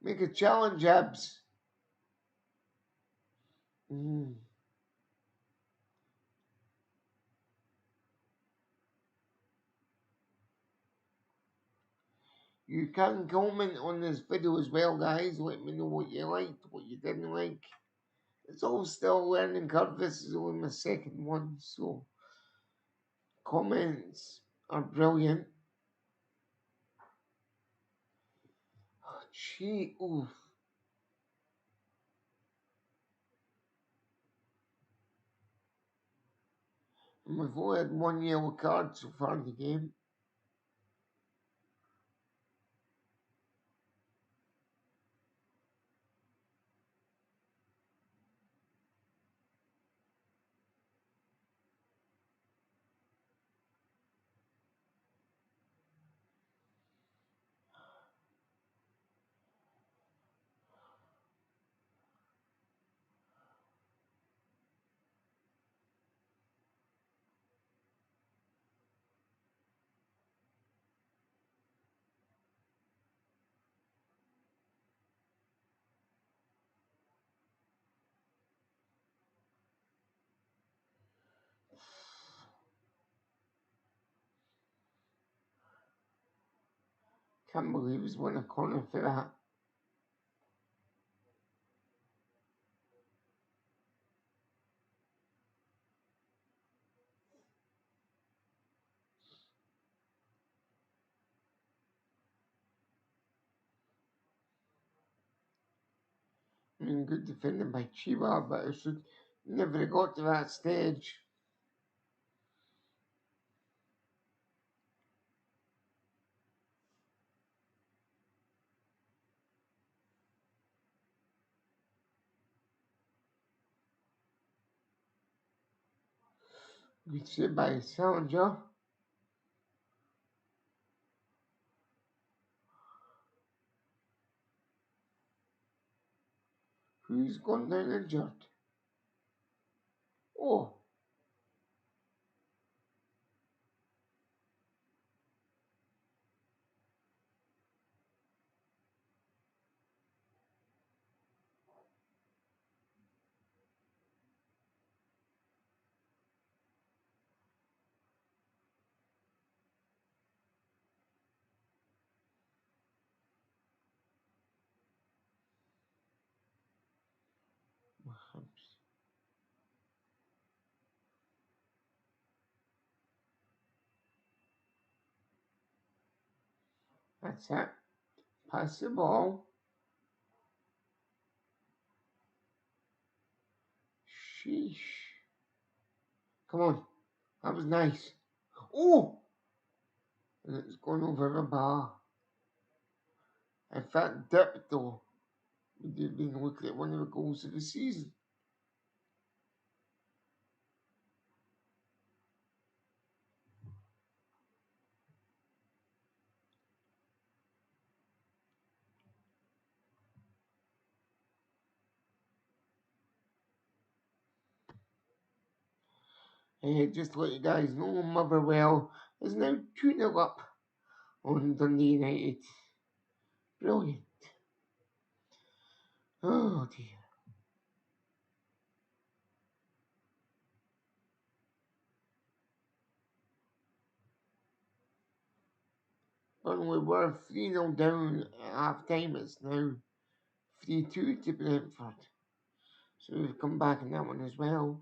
Make a challenge, Hibs. You can comment on this video as well, guys. Let me know what you liked, what you didn't like. It's all still a learning curve. This is only my second one, so comments are brilliant. Gee, oof. And we've only had one yellow card so far in the game. Can't believe he's won a corner for that. I mean, good defending by Chiba, but it should never have got to that stage. Good save by Salinger. Who's gone down injured? Oh, that's it. Pass the ball. Sheesh. Come on. That was nice. Oh! And it's gone over the bar. If that dipped though, would have been looking at one of the goals of the season. Just to let you guys know, Motherwell is now 2-0 up on Dundee United. Brilliant. Oh dear. Burnley were 3-0 down at half time. It's now 3-2 to Brentford. So we've come back in that one as well.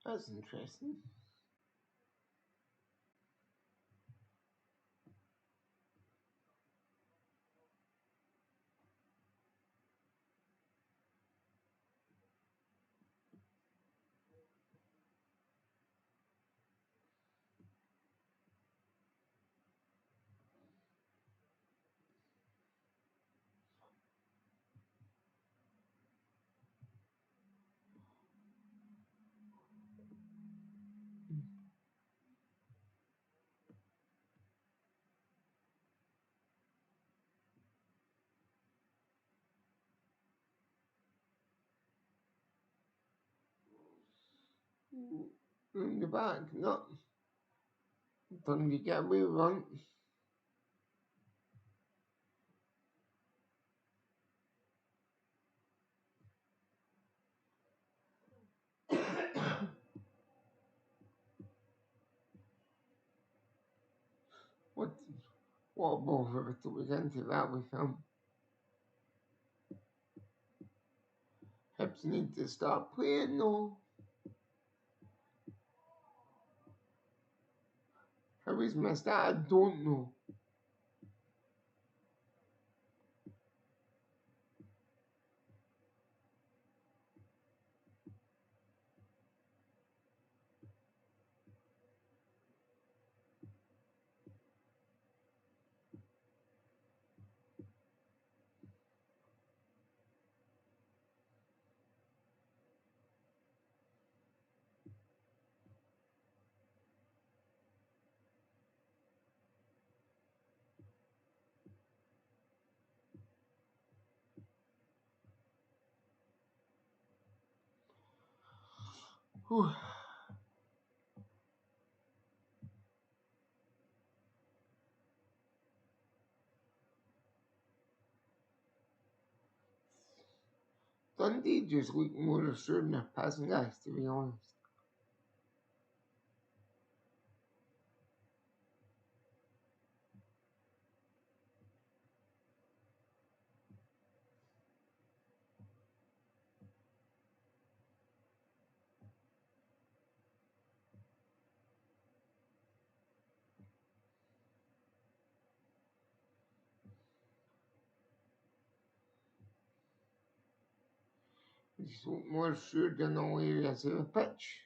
That's interesting. in the back. No. Dundee get away with one. What a ball for it to was into that with him. Hibs need to start playing though. How he's missed that, I don't know. Whew. Dundee just look more assured in their passing guys, to be honest. They just look more assured in all areas of the pitch.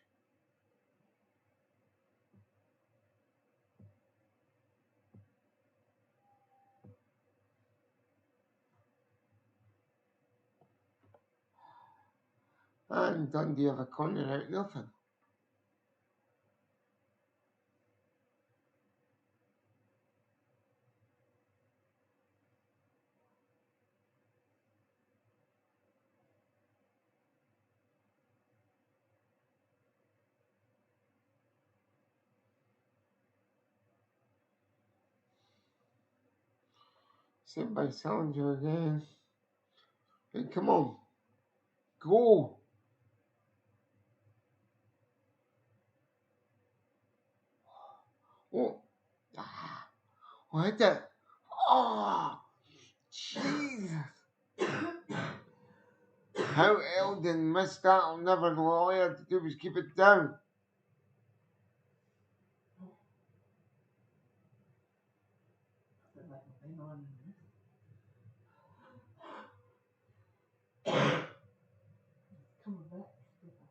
And Dundee have a corner out nothing. Sent by Salinger again. Hey, come on. Go. Oh. Ah. What the? Oh. Jesus. How Eldon missed that, I'll never know. All he had to do was keep it down. Don't like nothing on this. Come a bit stiffer.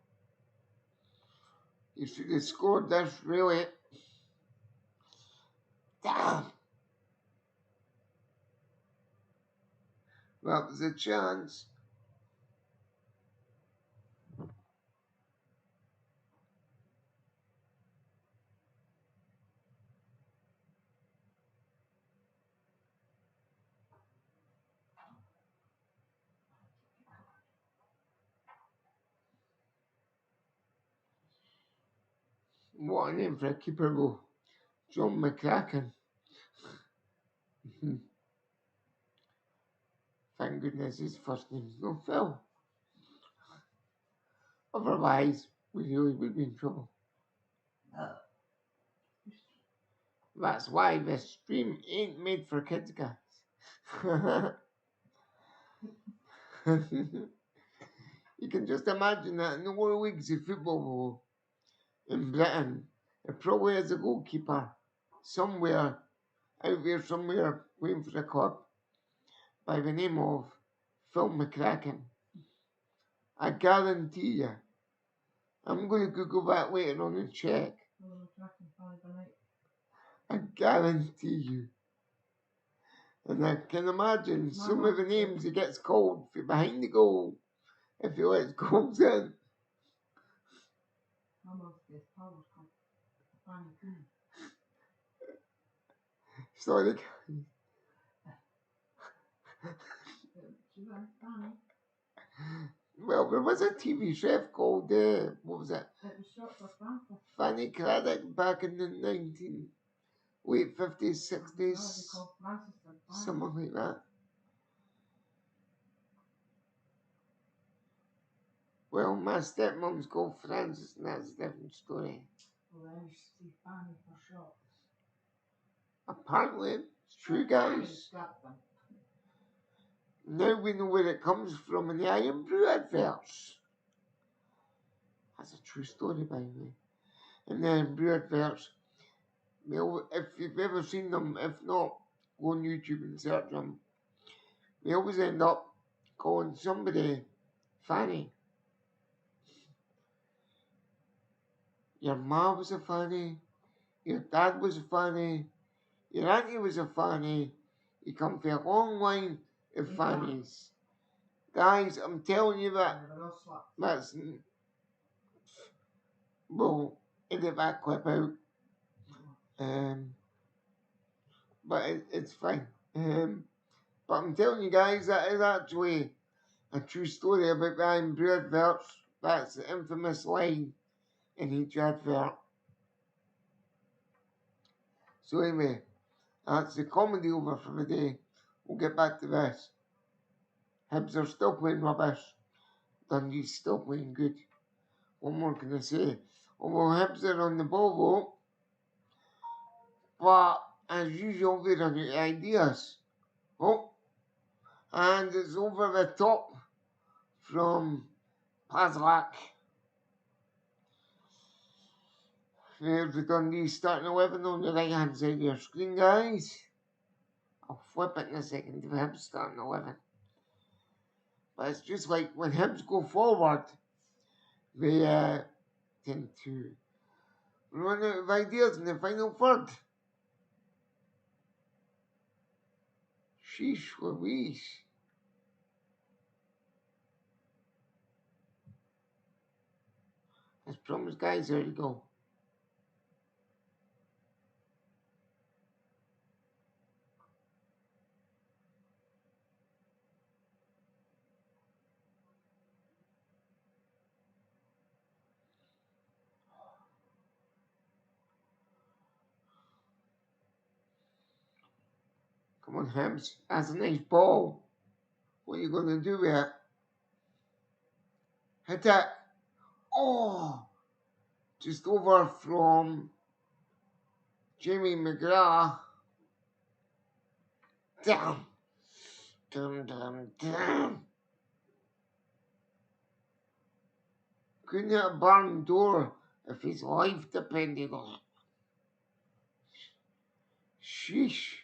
You should have scored this, really. Damn. That was a chance. What a name for a keeper, though. John McCracken. Thank goodness his first name's no Phil. Otherwise, we really would be in trouble. That's why this stream ain't made for kids, guys. You can just imagine that in the lower leagues of football in Britain, it probably is a goalkeeper somewhere out there somewhere playing for a club by the name of Phil McCracken. I guarantee you. I'm going to Google that later on and check. I guarantee you. And I can imagine some of the names he gets called for behind the goal if he lets goals in. Sorry, guys. Well, there was a TV chef called, what was it? It was short for Francis. Fanny Craddock back in the late 50s, They 60s, called Francis the Frank. something like that. Well, my stepmom's called Francis, and that's a different story. Well, I used to see Fanny for short. Apparently, it's true, Fanny's guys. got them. Now we know where it comes from in the Iron Brew adverts. That's a true story, by the way. In the Iron Brew adverts, if you've ever seen them, if not, go on YouTube and search them. They always end up calling somebody Fanny. Your ma was a Fanny, your dad was a Fanny, your auntie was a Fanny. You come from a long line of Fannies. Guys, I'm telling you that They were all sluts. that's, we'll edit that clip out. But it's fine. But I'm telling you guys, that is actually a true story about the Iron Brew adverts. That's the infamous line in each advert. So anyway, that's the comedy over for the day. We'll get back to this. Hibs are still playing rubbish. Dundee's still playing good. What more can I say? Although Hibs are on the ball though, but as usual they run out of ideas. Oh, and it's over the top from Paslak. There's the Dundee starting 11 on the right hand side of your screen, guys. I'll flip it in a second to Hibs starting 11. But it's just like when Hibs go forward, they tend to run out of ideas in the final third. Sheesh Louise. As promised, guys, there you go. Come on, Hibs. That's a nice ball. What are you going to do with it? Hit it. Oh! Just over from Jamie McGrath. Damn. Damn. Couldn't hit a barn door if his life depended on it. Sheesh.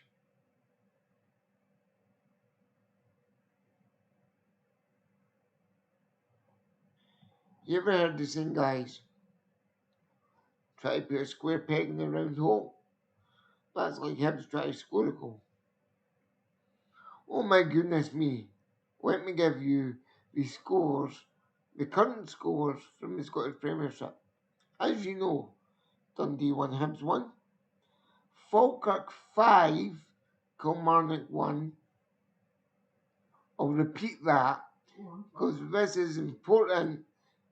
You ever heard the saying, guys? Try to put a square peg in a round hole. That's like Hibs try to score a goal. Oh my goodness me. Let me give you the scores, the current scores from the Scottish Premiership. As you know, Dundee 1, Hibs 1. Falkirk 5, Kilmarnock 1. I'll repeat that because this is important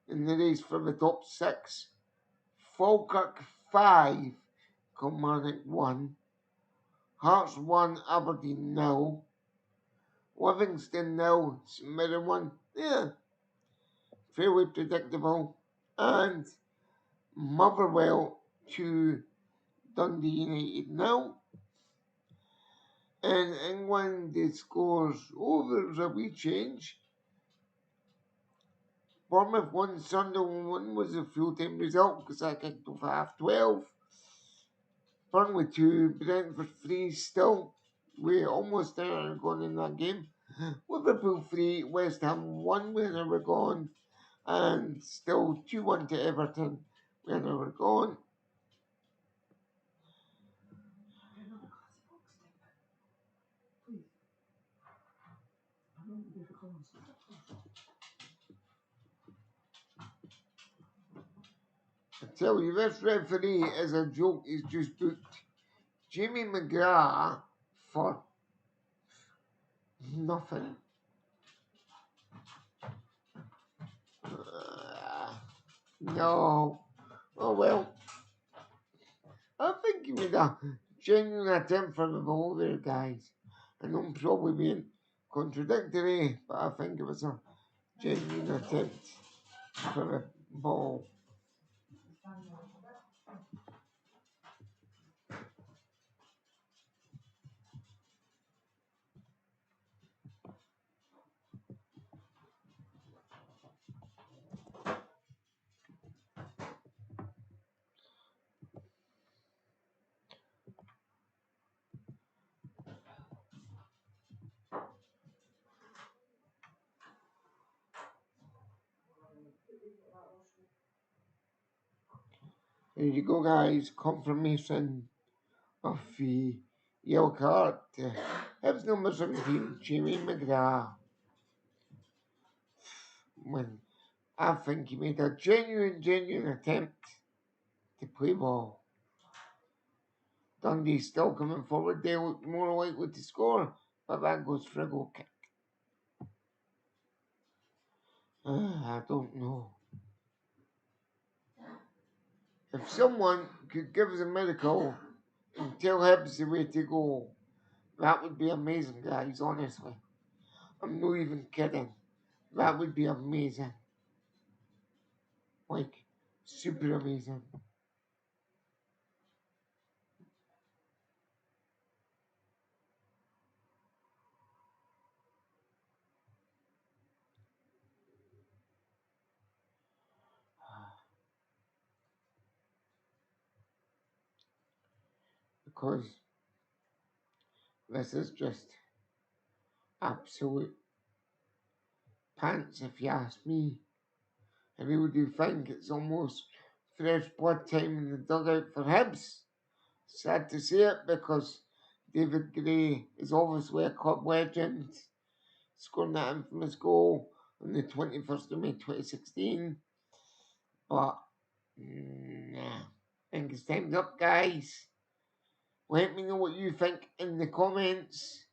in the race for the top 6. Falkirk 5, Kilmarnock 1. Hearts 1, Aberdeen 0. Livingston 0, St Mirren 1. Yeah, fairly predictable. And Motherwell 2, Dundee United 0. In England, the scores, there's a wee change. Bournemouth 1, Sunderland 1 was a full-time result because I kicked off at 12. Burnley 2, Brentford 3, still, we almost are going in that game. Liverpool 3, West Ham 1, when we're gone. And still 2-1 to Everton when we're gone. I tell you, this referee is a joke. He's just booked Jamie McGrath for nothing. No. Oh well. I think he made a genuine attempt for the ball there, guys. I know I'm probably being contradictory, but I think it was a genuine attempt for the ball. There you go, guys. Confirmation of the yellow card. Hibs number 17, Jamie McGrath. When I think he made a genuine attempt to play ball. Dundee still coming forward. They look more likely to score, but that goes for a goal kick. I don't know. If someone could give us a miracle and tell Hibs the way to go, that would be amazing, guys, honestly. I'm not even kidding. That would be amazing. Like, super amazing. Because this is just absolute pants, if you ask me. I really do think it's almost fresh blood time in the dugout for Hibs. Sad to say it because David Gray is obviously a club legend, scoring that infamous goal on the 21st of May 2016. But, nah, I think it's time's up, guys. Let me know what you think in the comments.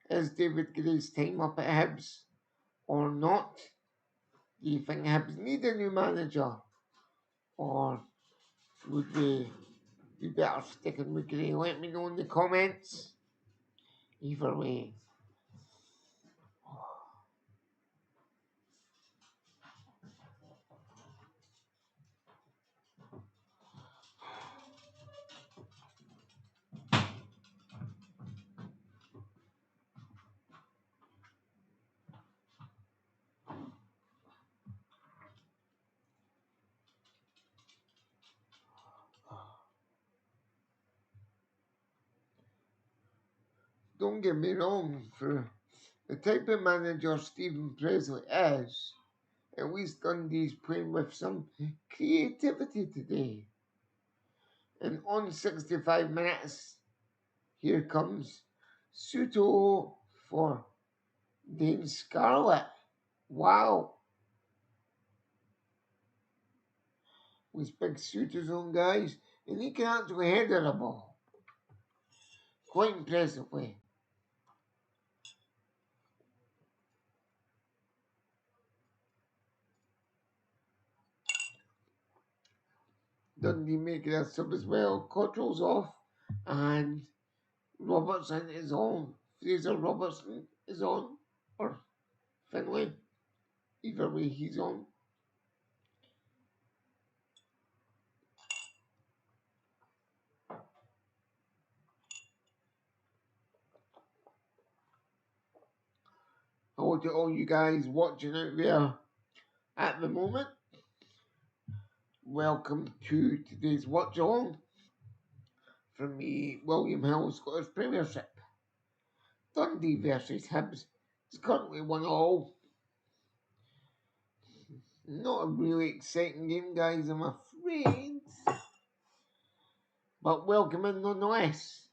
Is David Gray's time up at Hibs or not? Do you think Hibs need a new manager? Or would we be better sticking with Gray? Let me know in the comments. Either way. Don't get me wrong, for the type of manager Stephen Presley is, at least Dundee's playing with some creativity today. And on 65 minutes, here comes Suto for Dane Scarlett. Wow. With big Suto's on, guys, and he can actually header the ball. Quite impressively. Dundee making a sub as well. Cottrell's off, and Robertson is on. Fraser Robertson is on, or Finlay. Either way, he's on. Hello to all you guys watching out there at the moment. Welcome to today's Watchalong from me, William Hill, Scottish Premiership. Dundee versus Hibs is currently 1-1. Not a really exciting game, guys, I'm afraid. But welcome in nonetheless.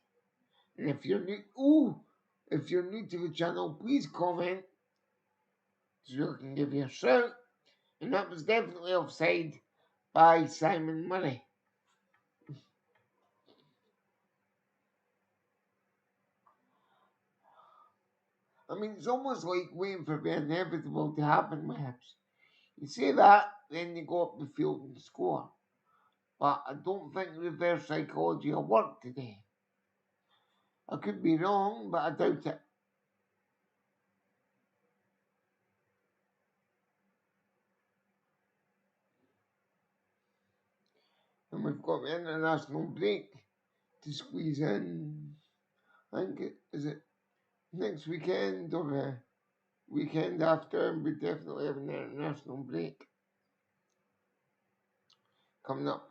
And if you're new to the channel, please comment so I can give you a shout. And that was definitely offside by Simon Murray. I mean, it's almost like waiting for the inevitable to happen with Hibs. You say that, then they go up the field and score. But I don't think reverse psychology will work today. I could be wrong, but I doubt it. And we've got the international break to squeeze in. I think is it next weekend or the weekend after? We definitely have an international break coming up.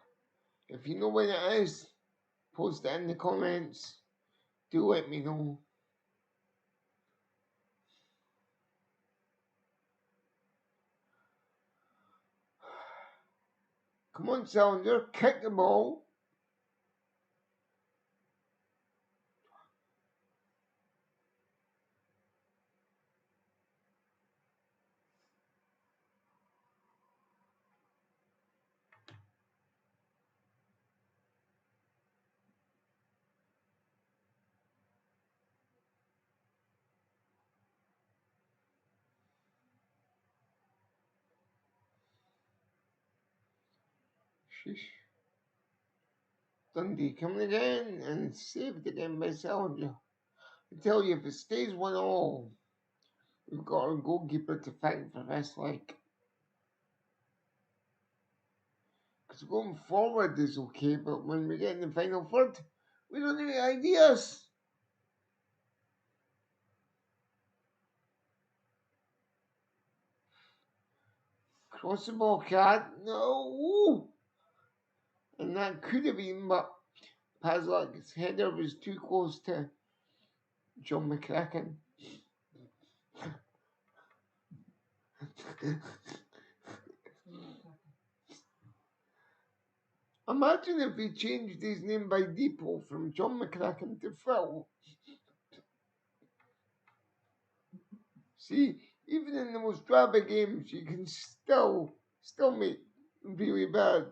If you know when it is, post it in the comments. Do let me know. Come on, Cylinder, kick the ball. Sheesh. Dundee coming again and saved again by Cylinder. I tell you, if it stays 1-1, we've got our goalkeeper to thank for this, like. Because going forward is okay, but when we get in the final third, we don't have any ideas. Cross the ball, cat. No. And that could have been, but Paslak's header was too close to John McCracken. Imagine if he changed his name by default from John McCracken to Phil. See, even in the most drab of games, you can still make really bad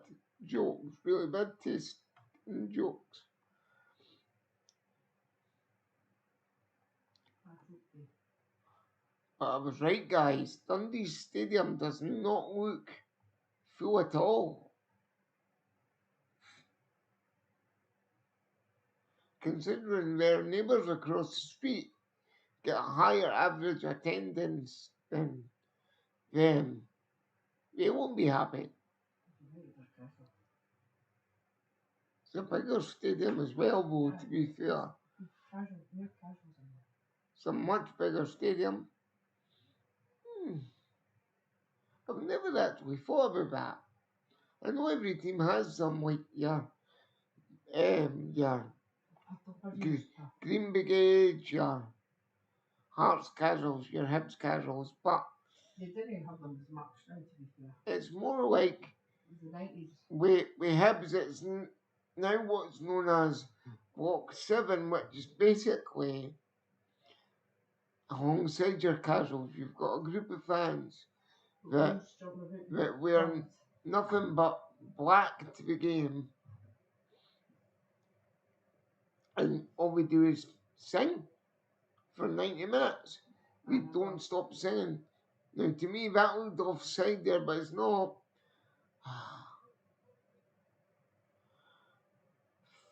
jokes, really bad taste in jokes. But I was right, guys. Dundee Stadium does not look full at all. Considering their neighbours across the street get a higher average attendance than them, they won't be happy. It's a bigger stadium as well, though, to be fair. It's a much bigger stadium. I've never actually thought about that. I know every team has some, like, Green Brigade, your Hearts casuals, your Hibs casuals, but they didn't have them as much now, to be fair. It's more like The 90s. with Hibs, it's now what's known as Block 7, which is basically alongside your casuals, you've got a group of fans that wear nothing but black to the game, and all we do is sing for 90 minutes. We don't stop singing. Now, to me, that looked offside there, but it's not.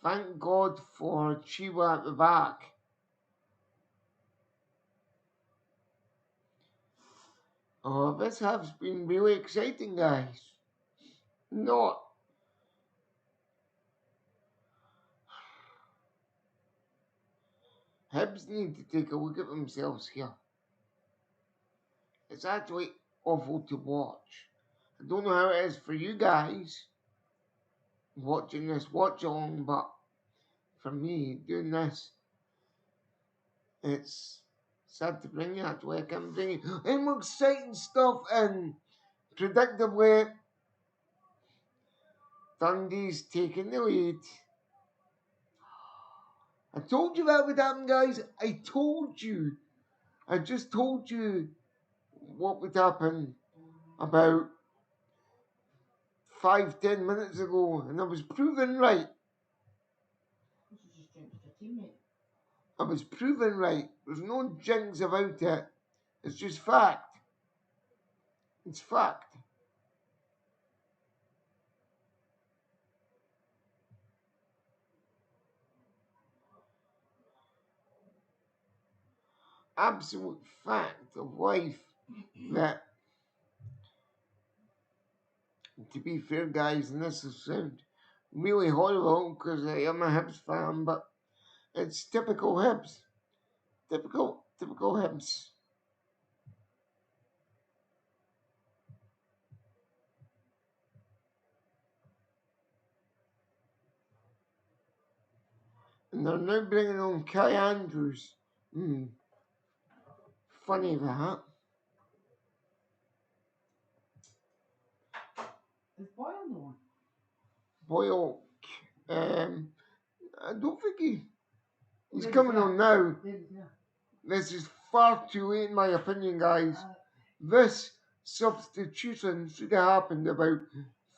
Thank God for Chiwa at the back. Oh, this has been really exciting, guys. Not. Hibs need to take a look at themselves here. It's actually awful to watch. I don't know how it is for you guys watching this Watchalong, but for me, doing this, it's sad to bring you actually. I can bring you any more exciting stuff, and predictably, Dundee's taking the lead. I told you that would happen, guys. I told you. I just told you what would happen about 5-10 minutes ago, and I was proven right. I was proven right. There's no jinx about it. It's just fact. It's fact. absolute fact of life that, to be fair, guys, and this will sound really horrible because I am a Hibs fan, but it's typical Hibs. Typical Hibs. And they're now bringing on Kai Andrews. Funny that. Is Boyle the one? Boyle, I don't think he's David, coming yeah. on now. David, yeah. This is far too late in my opinion, guys. This substitution should have happened about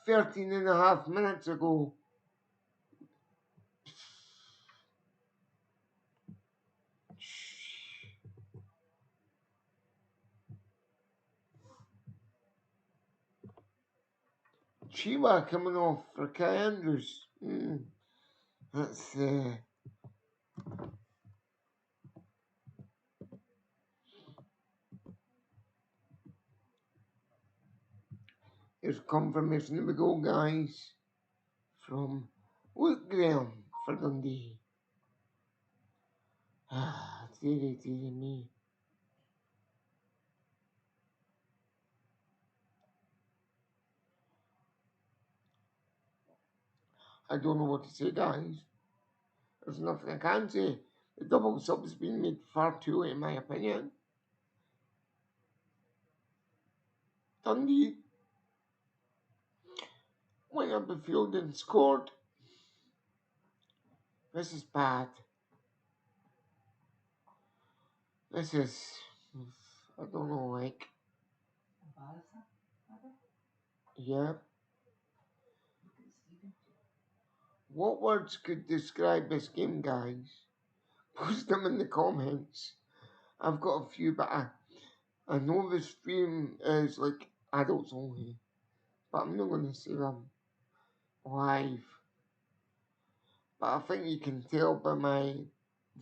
13 and a half minutes ago. Chiba coming off for Kai Andrews. That's here's confirmation of the goal, guys, from Luke Graham for Dundee. Dearie me. I don't know what to say, guys. There's nothing I can say. The double sub's been made far too late, in my opinion. Dundee went up the field and scored. This is bad. This is, I don't know, like, Embarrassing, maybe? yeah. Look at Stephen. What words could describe this game, guys? Post them in the comments. I've got a few, but I know the stream is like adults only, but I'm not going to say them live. But I think you can tell by my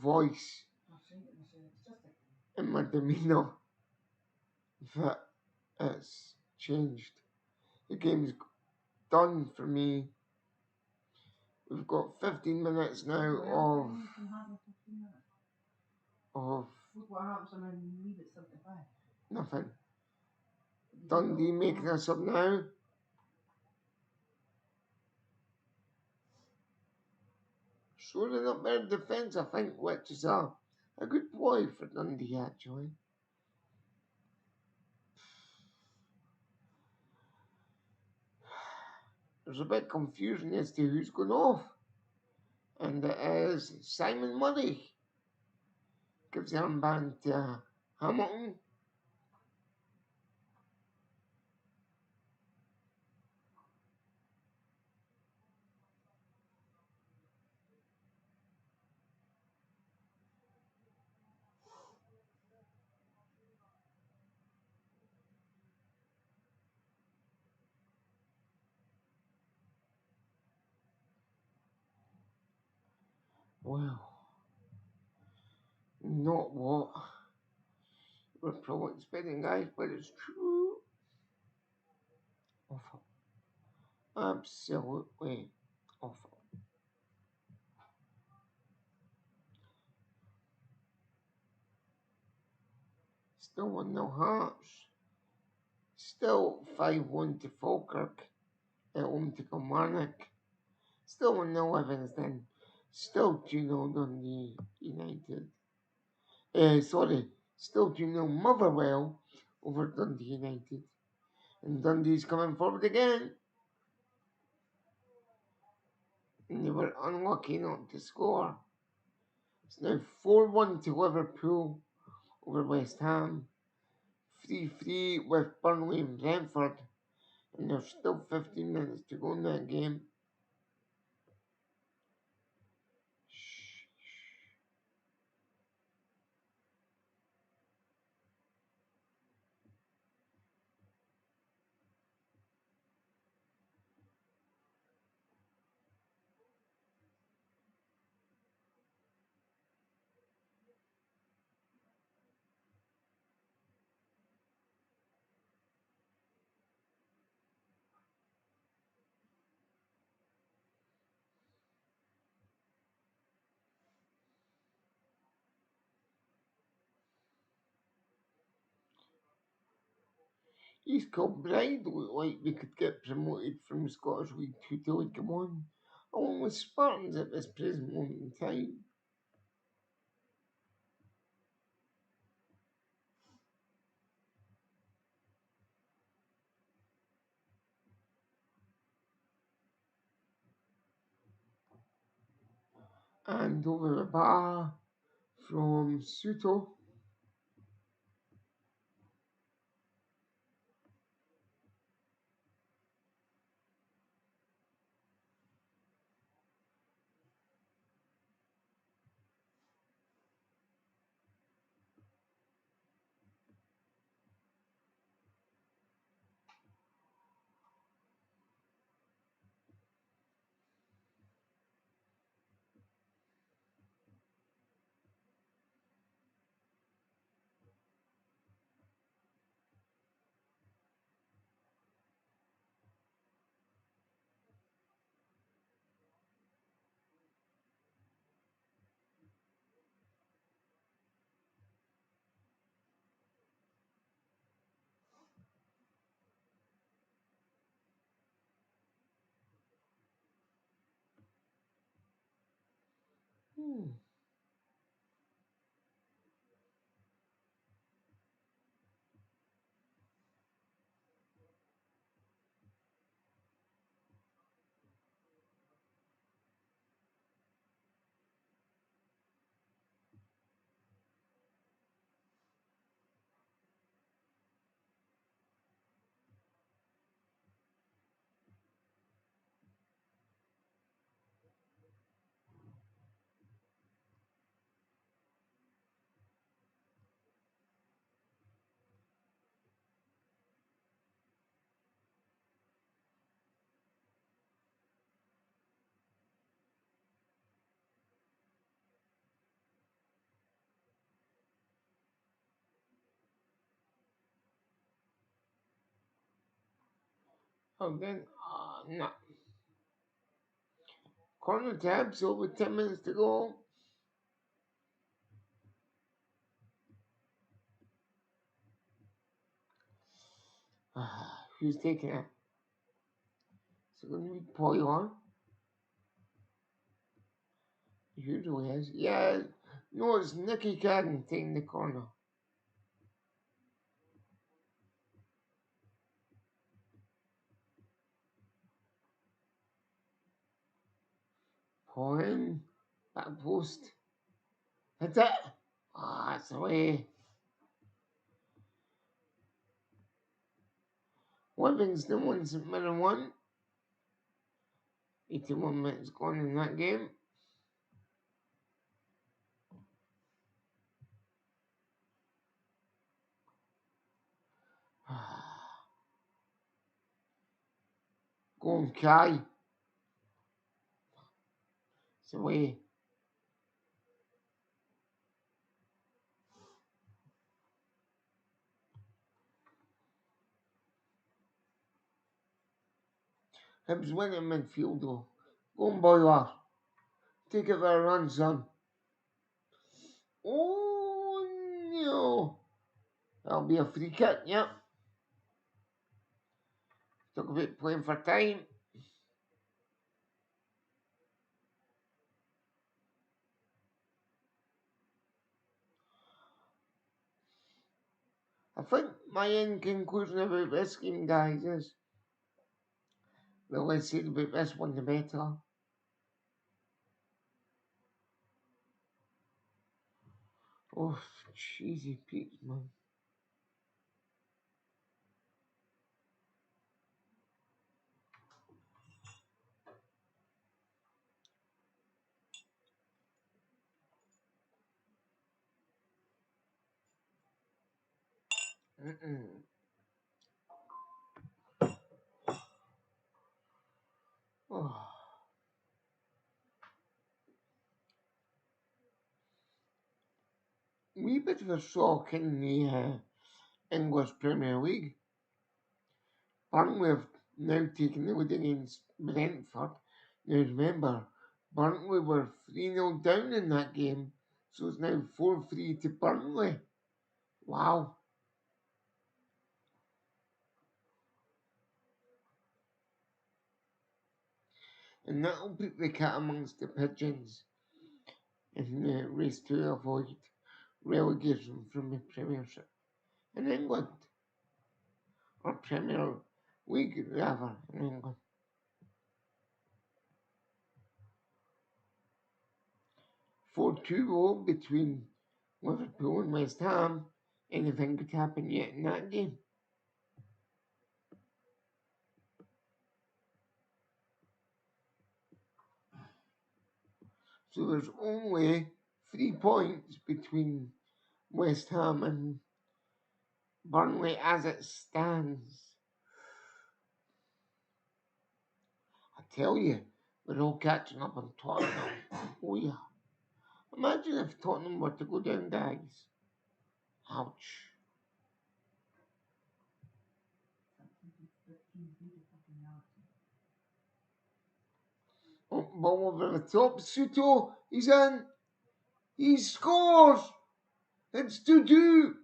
voice I've seen it myself. It's just a game. and my demeanour that it's changed. The game's done for me. We've got 15 minutes now Well, anything can happen in 15 minutes. of Look what happens when I leave at 75. nothing. You Dundee don't- making us up now. Shoring up their defence, I think, which is a good ploy for Dundee, actually. There's a bit confusion as to who's going off. And it is Simon Murray. Gives the armband to Hamilton. Well, not what we're probably expecting, guys, but it's true. Awful. Absolutely awful. Still 1-0 Hearts. Still 5-1 to Falkirk. At home to Kilmarnock. Still 1-0 Livingston. Still 2-0 Dundee United. Still 2-0 Motherwell over Dundee United. And Dundee's coming forward again. And they were unlucky not to score. It's now 4-1 to Liverpool over West Ham. 3-3 with Burnley and Brentford. And there's still 15 minutes to go in that game. East Kilbride looked like they could get promoted from Scottish League Two to League One, along with Spartans at this present moment in time. And over the bar from Suto. Again, no. Corner tabs over 10 minutes to go. Who's taking it? Is it going to be Poyon? Usually is. Yeah, no, it's Nicky Cadden taking the corner. Poyon, back post. Hit it. It's away. Livingston won St Mirren 1. 81 minutes gone in that game. Go on, Kai. It's away. Hibs win in midfield though. Go on, Boyler. Take it for a run, son. Oh no. That'll be a free kick, yep. Talk about playing for time. I think my end conclusion about this game, guys, is the less said about this one, the better. Oh, cheesy peeps, man. Oh. Wee bit of a shock in the English Premier League. Burnley have now taken the lead against Brentford. Now remember, Burnley were 3-0 down in that game, so it's now 4-3 to Burnley. Wow. and that'll put the cat amongst the pigeons in the race to avoid relegation from the Premiership in England, or Premier League rather, in England. 4-2 between Liverpool and West Ham. Anything could happen yet in that game. So there's only 3 points between West Ham and Burnley as it stands. I tell you, we're all catching up on Tottenham. Oh yeah. Imagine if Tottenham were to go down, guys. Ouch. Oh, ball over the top. Suto, he's in. He scores. It's 2-2.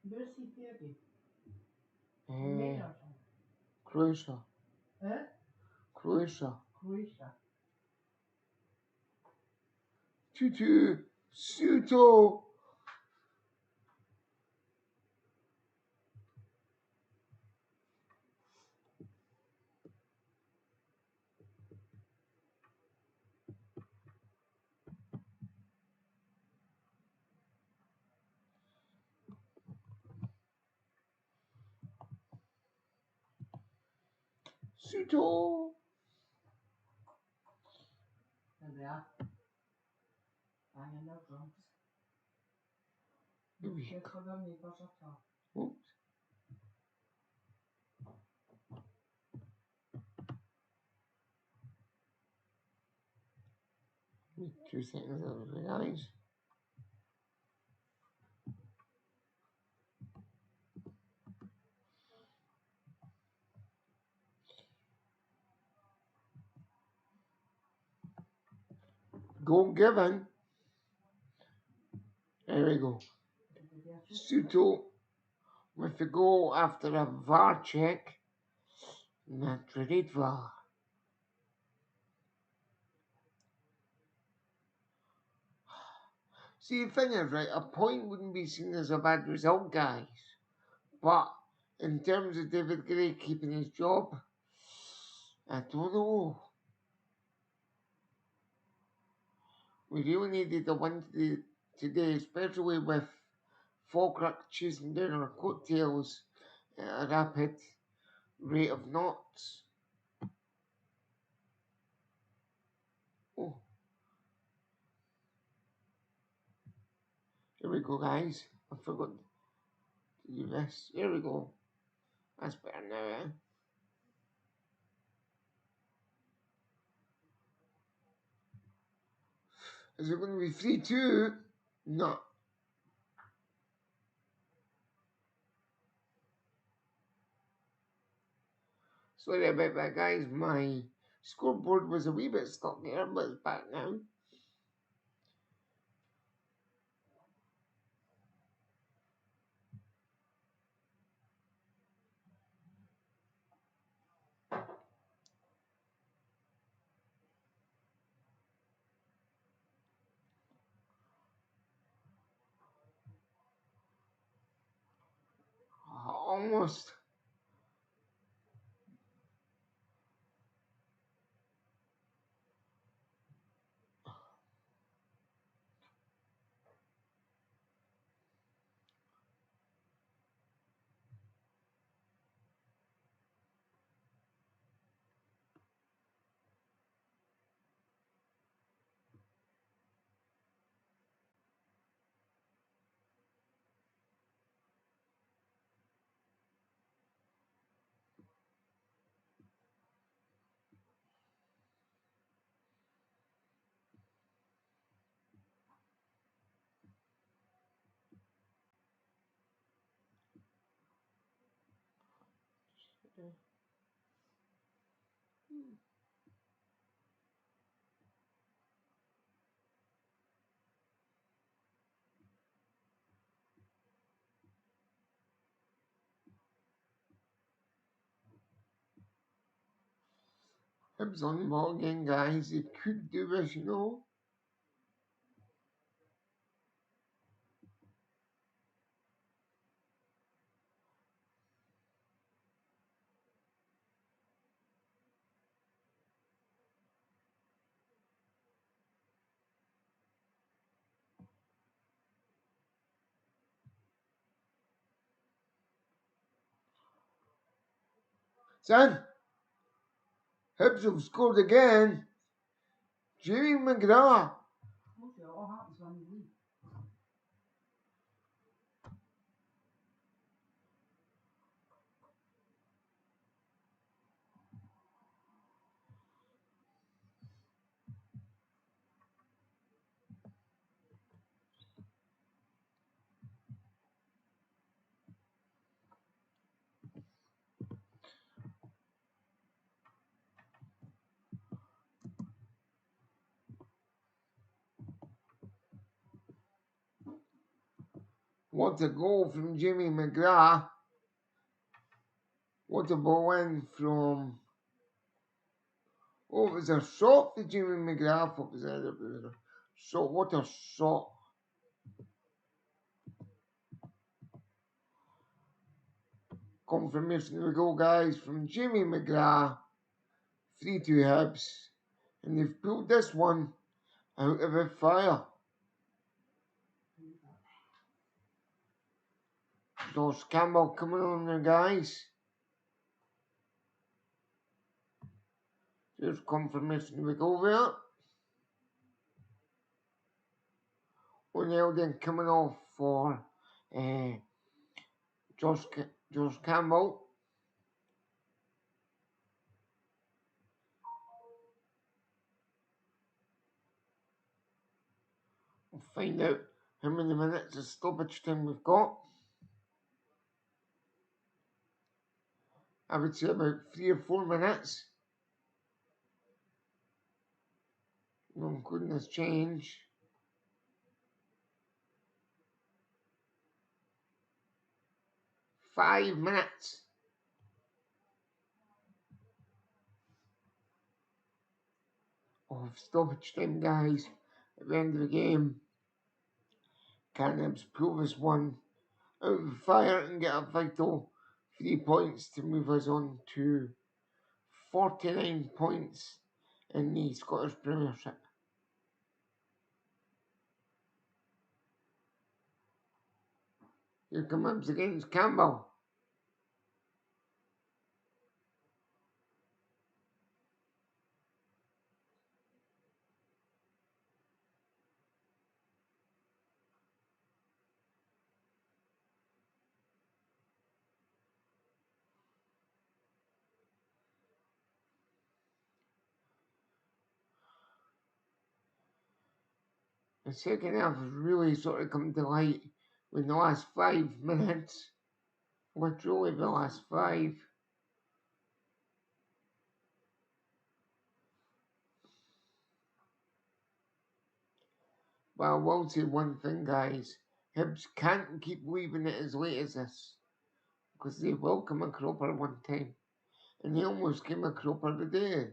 Where's he playing? Croatia. Croatia. 2-2. Suto. Suto. There they are. Banging their drums. Good for their neighbours at all. Oops. Wait 2 seconds, guys. Goal given. There we go. Suto with the goal after a VAR check. Naturally VAR. See, the thing is, right, a point wouldn't be seen as a bad result, guys. But in terms of David Gray keeping his job, I don't know. We really needed a win today, especially with Falkirk chasing down our coattails at a rapid rate of knots. Oh, here we go, guys. I forgot to do this. Here we go. That's better now, eh? Is it going to be 3-2? No. Sorry about that, guys. My scoreboard was a wee bit stuck there, but it's back now. Almost. Hibs on the ball again, guys. They could do this, you know. Son, Hibs have scored again. Jamie McGrath. Told you it all happens when you leave. What a goal from Jamie McGrath. What a ball in from... Oh, it was a shot for Jamie McGrath. What was that? It was a shot. What a shot. Confirmation of the goal, guys, from Jamie McGrath. 3-2 Hibs. And they've pulled this one out of the fire. Josh Campbell coming on there, guys. There's confirmation of the goal there. O'Neill then coming off for Josh Campbell. We'll find out how many minutes of stoppage time we've got. I would say about 3 or 4 minutes. No including this change. 5 minutes. Of stoppage time, guys. At the end of the game. Can Hibs pull this one out of the fire and get a vital 3 points to move us on to 49 points in the Scottish Premiership. Here comes Hibs against Campbell. The second half has really sort of come to light with the last 5 minutes. Literally the last 5. But I will say one thing, guys. Hibs can't keep leaving it as late as this. Because they will come a cropper one time. And they almost came a cropper today.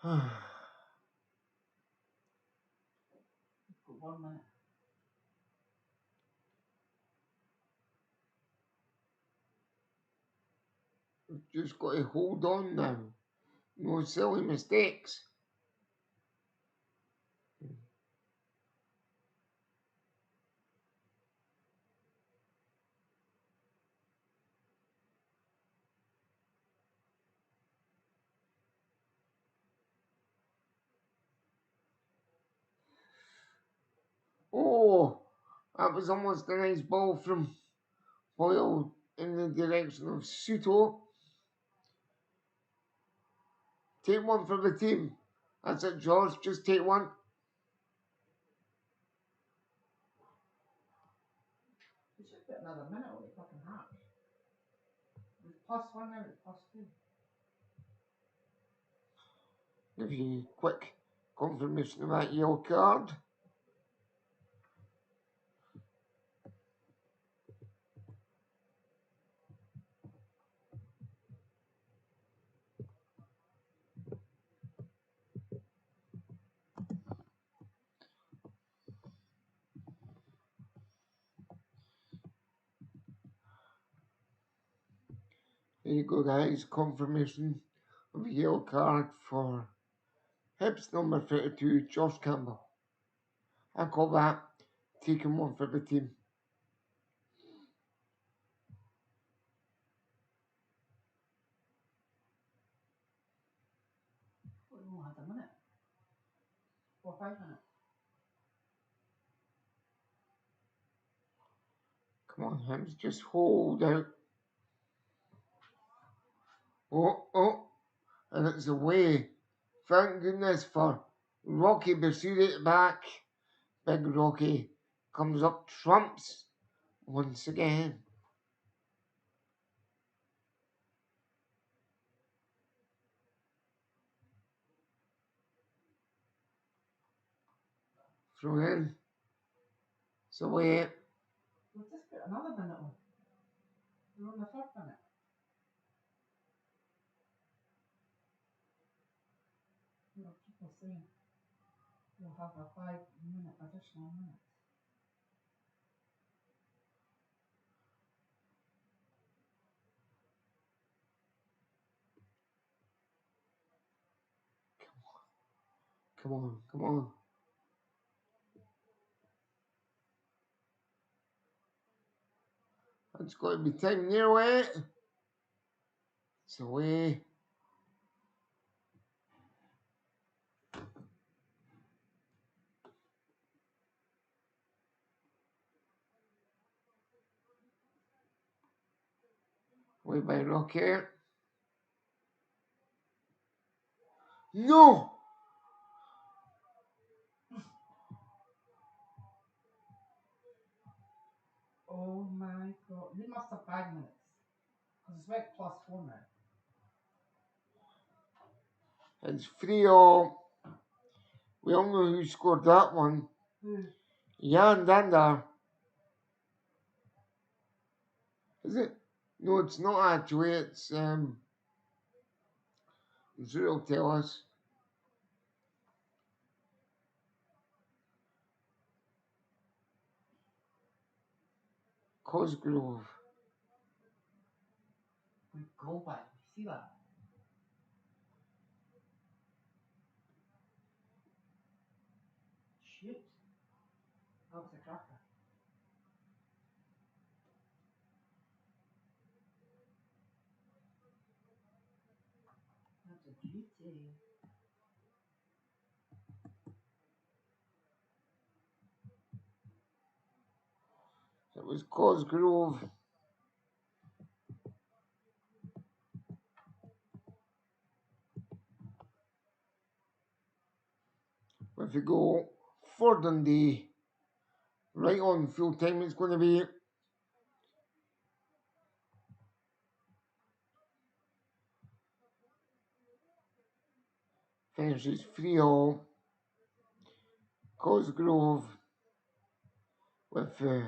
For 1 minute. We've just got to hold on now. No silly mistakes. Oh, that was almost a nice ball from Boyle in the direction of Suto. Take one for the team. That's it, George. Just take one. We should get another minute or they fucking half. It was +1 now, it's +2. Give you a quick confirmation of that yellow card. There you go, guys. Confirmation of a yellow card for Hibs number 32, Josh Campbell. I call that taking one for the team. We only had a minute. Or 5 minutes. Come on, Hibs, just hold out. Oh, and it's away. Thank goodness for Rocky Basuri at the back. Big Rocky comes up, trumps once again. Throw in. It's away. We've just put another minute on. We're on the 3rd minute. There are people saying we'll have a 5-minute additional minute. Come on. It's got to be time near it. It's away. Away by Rocky. No! Oh my god. We must have 5 minutes. Because it's like +4 now. It's 3-all. We all know who scored that one. Who? Jan Dundee. Is it? No, it's not actually. It's Zero tell us. Cosgrove. We go by. You see that? Shoot. That was a cracker. That's a beauty. It was Cosgrove. If you go for Dundee, right on full time it's going to be. Finishes 3-all. Cosgrove with the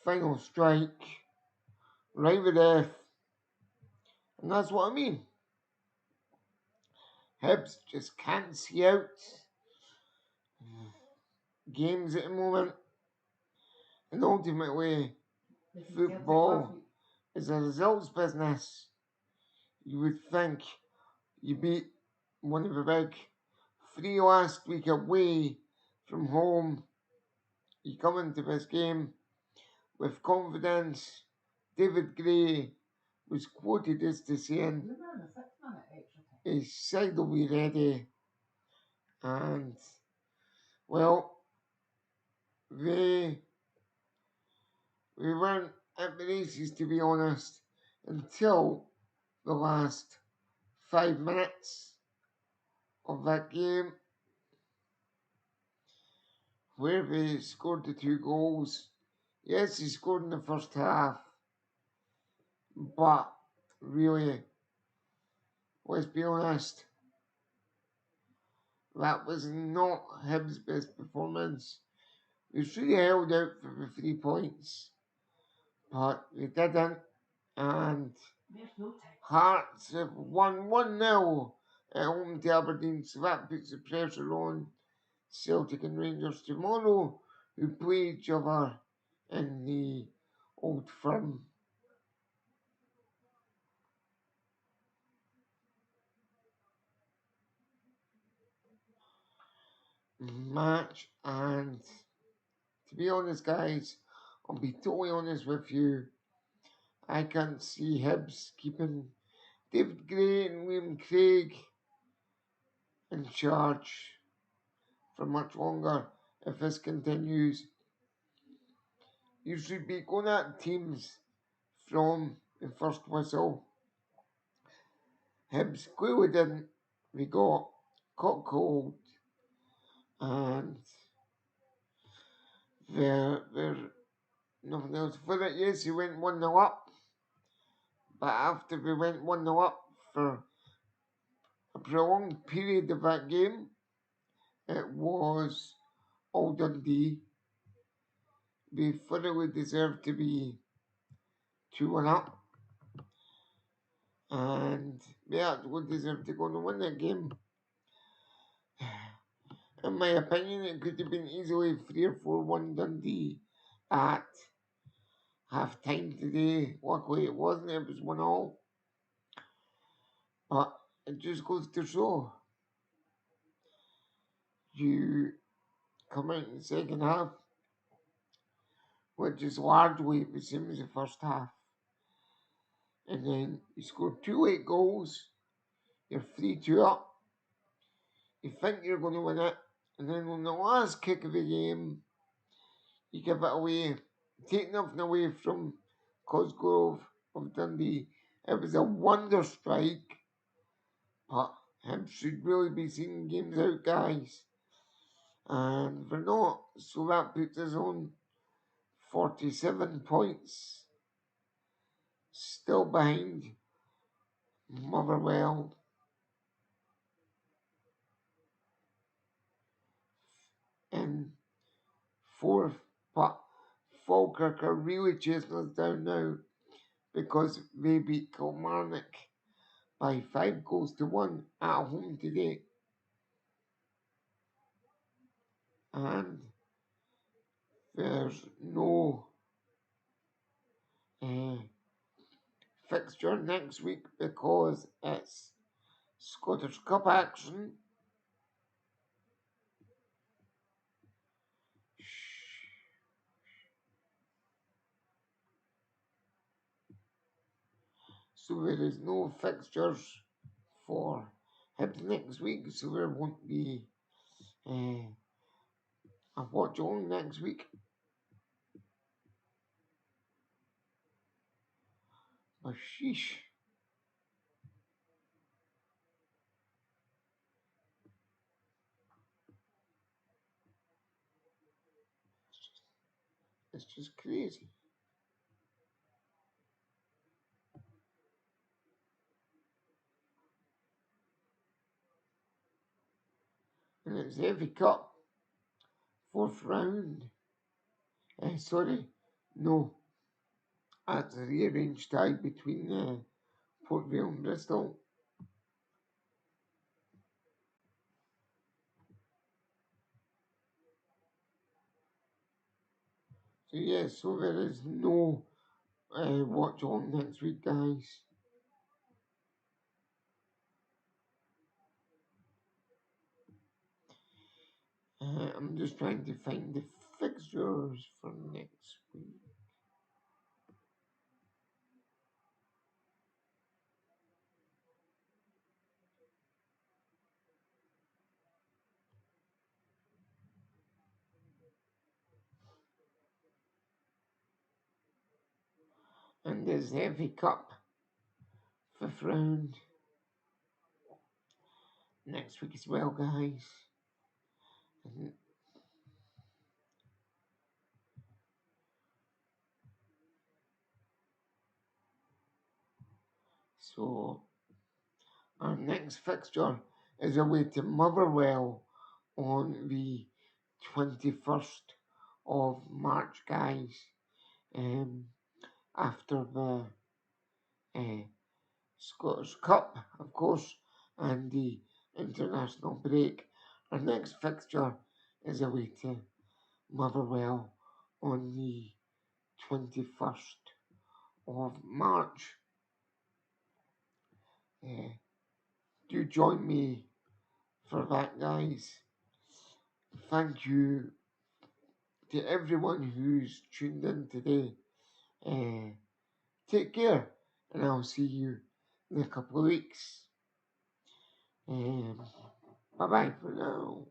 final strike. Right with death. And that's what I mean. Hibs just can't see out games at the moment. And ultimately, football is a results business. You would think you beat one of the big 3 last week away from home. You come into this game with confidence. David Gray was quoted as to saying his side will be ready. And, well, we weren't at the races, to be honest, until the last 5 minutes of that game, where they scored the 2 goals. Yes, he scored in the first half, but really, let's be honest, That was not Hibs' best performance. We should have held out for the 3 points, but we didn't. And Hearts have won 1-0 at home to Aberdeen, so that puts the pressure on Celtic and Rangers tomorrow, who play each other in the Old Firm. Match, and to be honest, guys, I'll be totally honest with you, I can't see Hibs keeping David Gray and Liam Craig in charge for much longer if this continues. You should be going at teams from the first whistle. Hibs clearly didn't. We got caught cold, and there's nothing else for it. Yes, we went 1-0 up, but after we went 1-0 up for a prolonged period of that game, it was all Dundee. We thoroughly deserved to be 2-1 up, and we actually deserved to go and win that game. In my opinion, it could have been easily 3 or 4-1 Dundee at half time today. Luckily, it wasn't, it was 1-0. But it just goes to show you come out in the second half, which is largely the same as the first half, and then you score 2 late goals, you're 3-2 up, you think you're going to win it, and then on the last kick of the game, you give it away, take nothing away from Cosgrove of Dundee. It was a wonder strike, but him should really be seeing games out, guys. And they're not, so that puts us on 47 points, still behind Motherwell in fourth, but Falkirk are really chasing us down now because they beat Kilmarnock by 5-1 at home today. And there's no fixture next week because it's Scottish Cup action. So there is no fixtures for Hibs next week, so there won't be a Watchalong next week. But sheesh. It's just crazy. And it's FA Cup, fourth round. Sorry, no. That's a rearranged tie between Port Vale and Bristol. So yeah, so there is no Watchalong next week, guys. I'm just trying to find the fixtures for next week. And there's the FA Cup, fifth round, next week as well, guys. And so our next fixture is away to Motherwell on the 21st of March, guys. After the Scottish Cup, of course, and the international break. Our next fixture is away to Motherwell on the 21st of March. Do join me for that, guys. Thank you to everyone who's tuned in today. Take care, and I'll see you in a couple of weeks. Bye bye for now.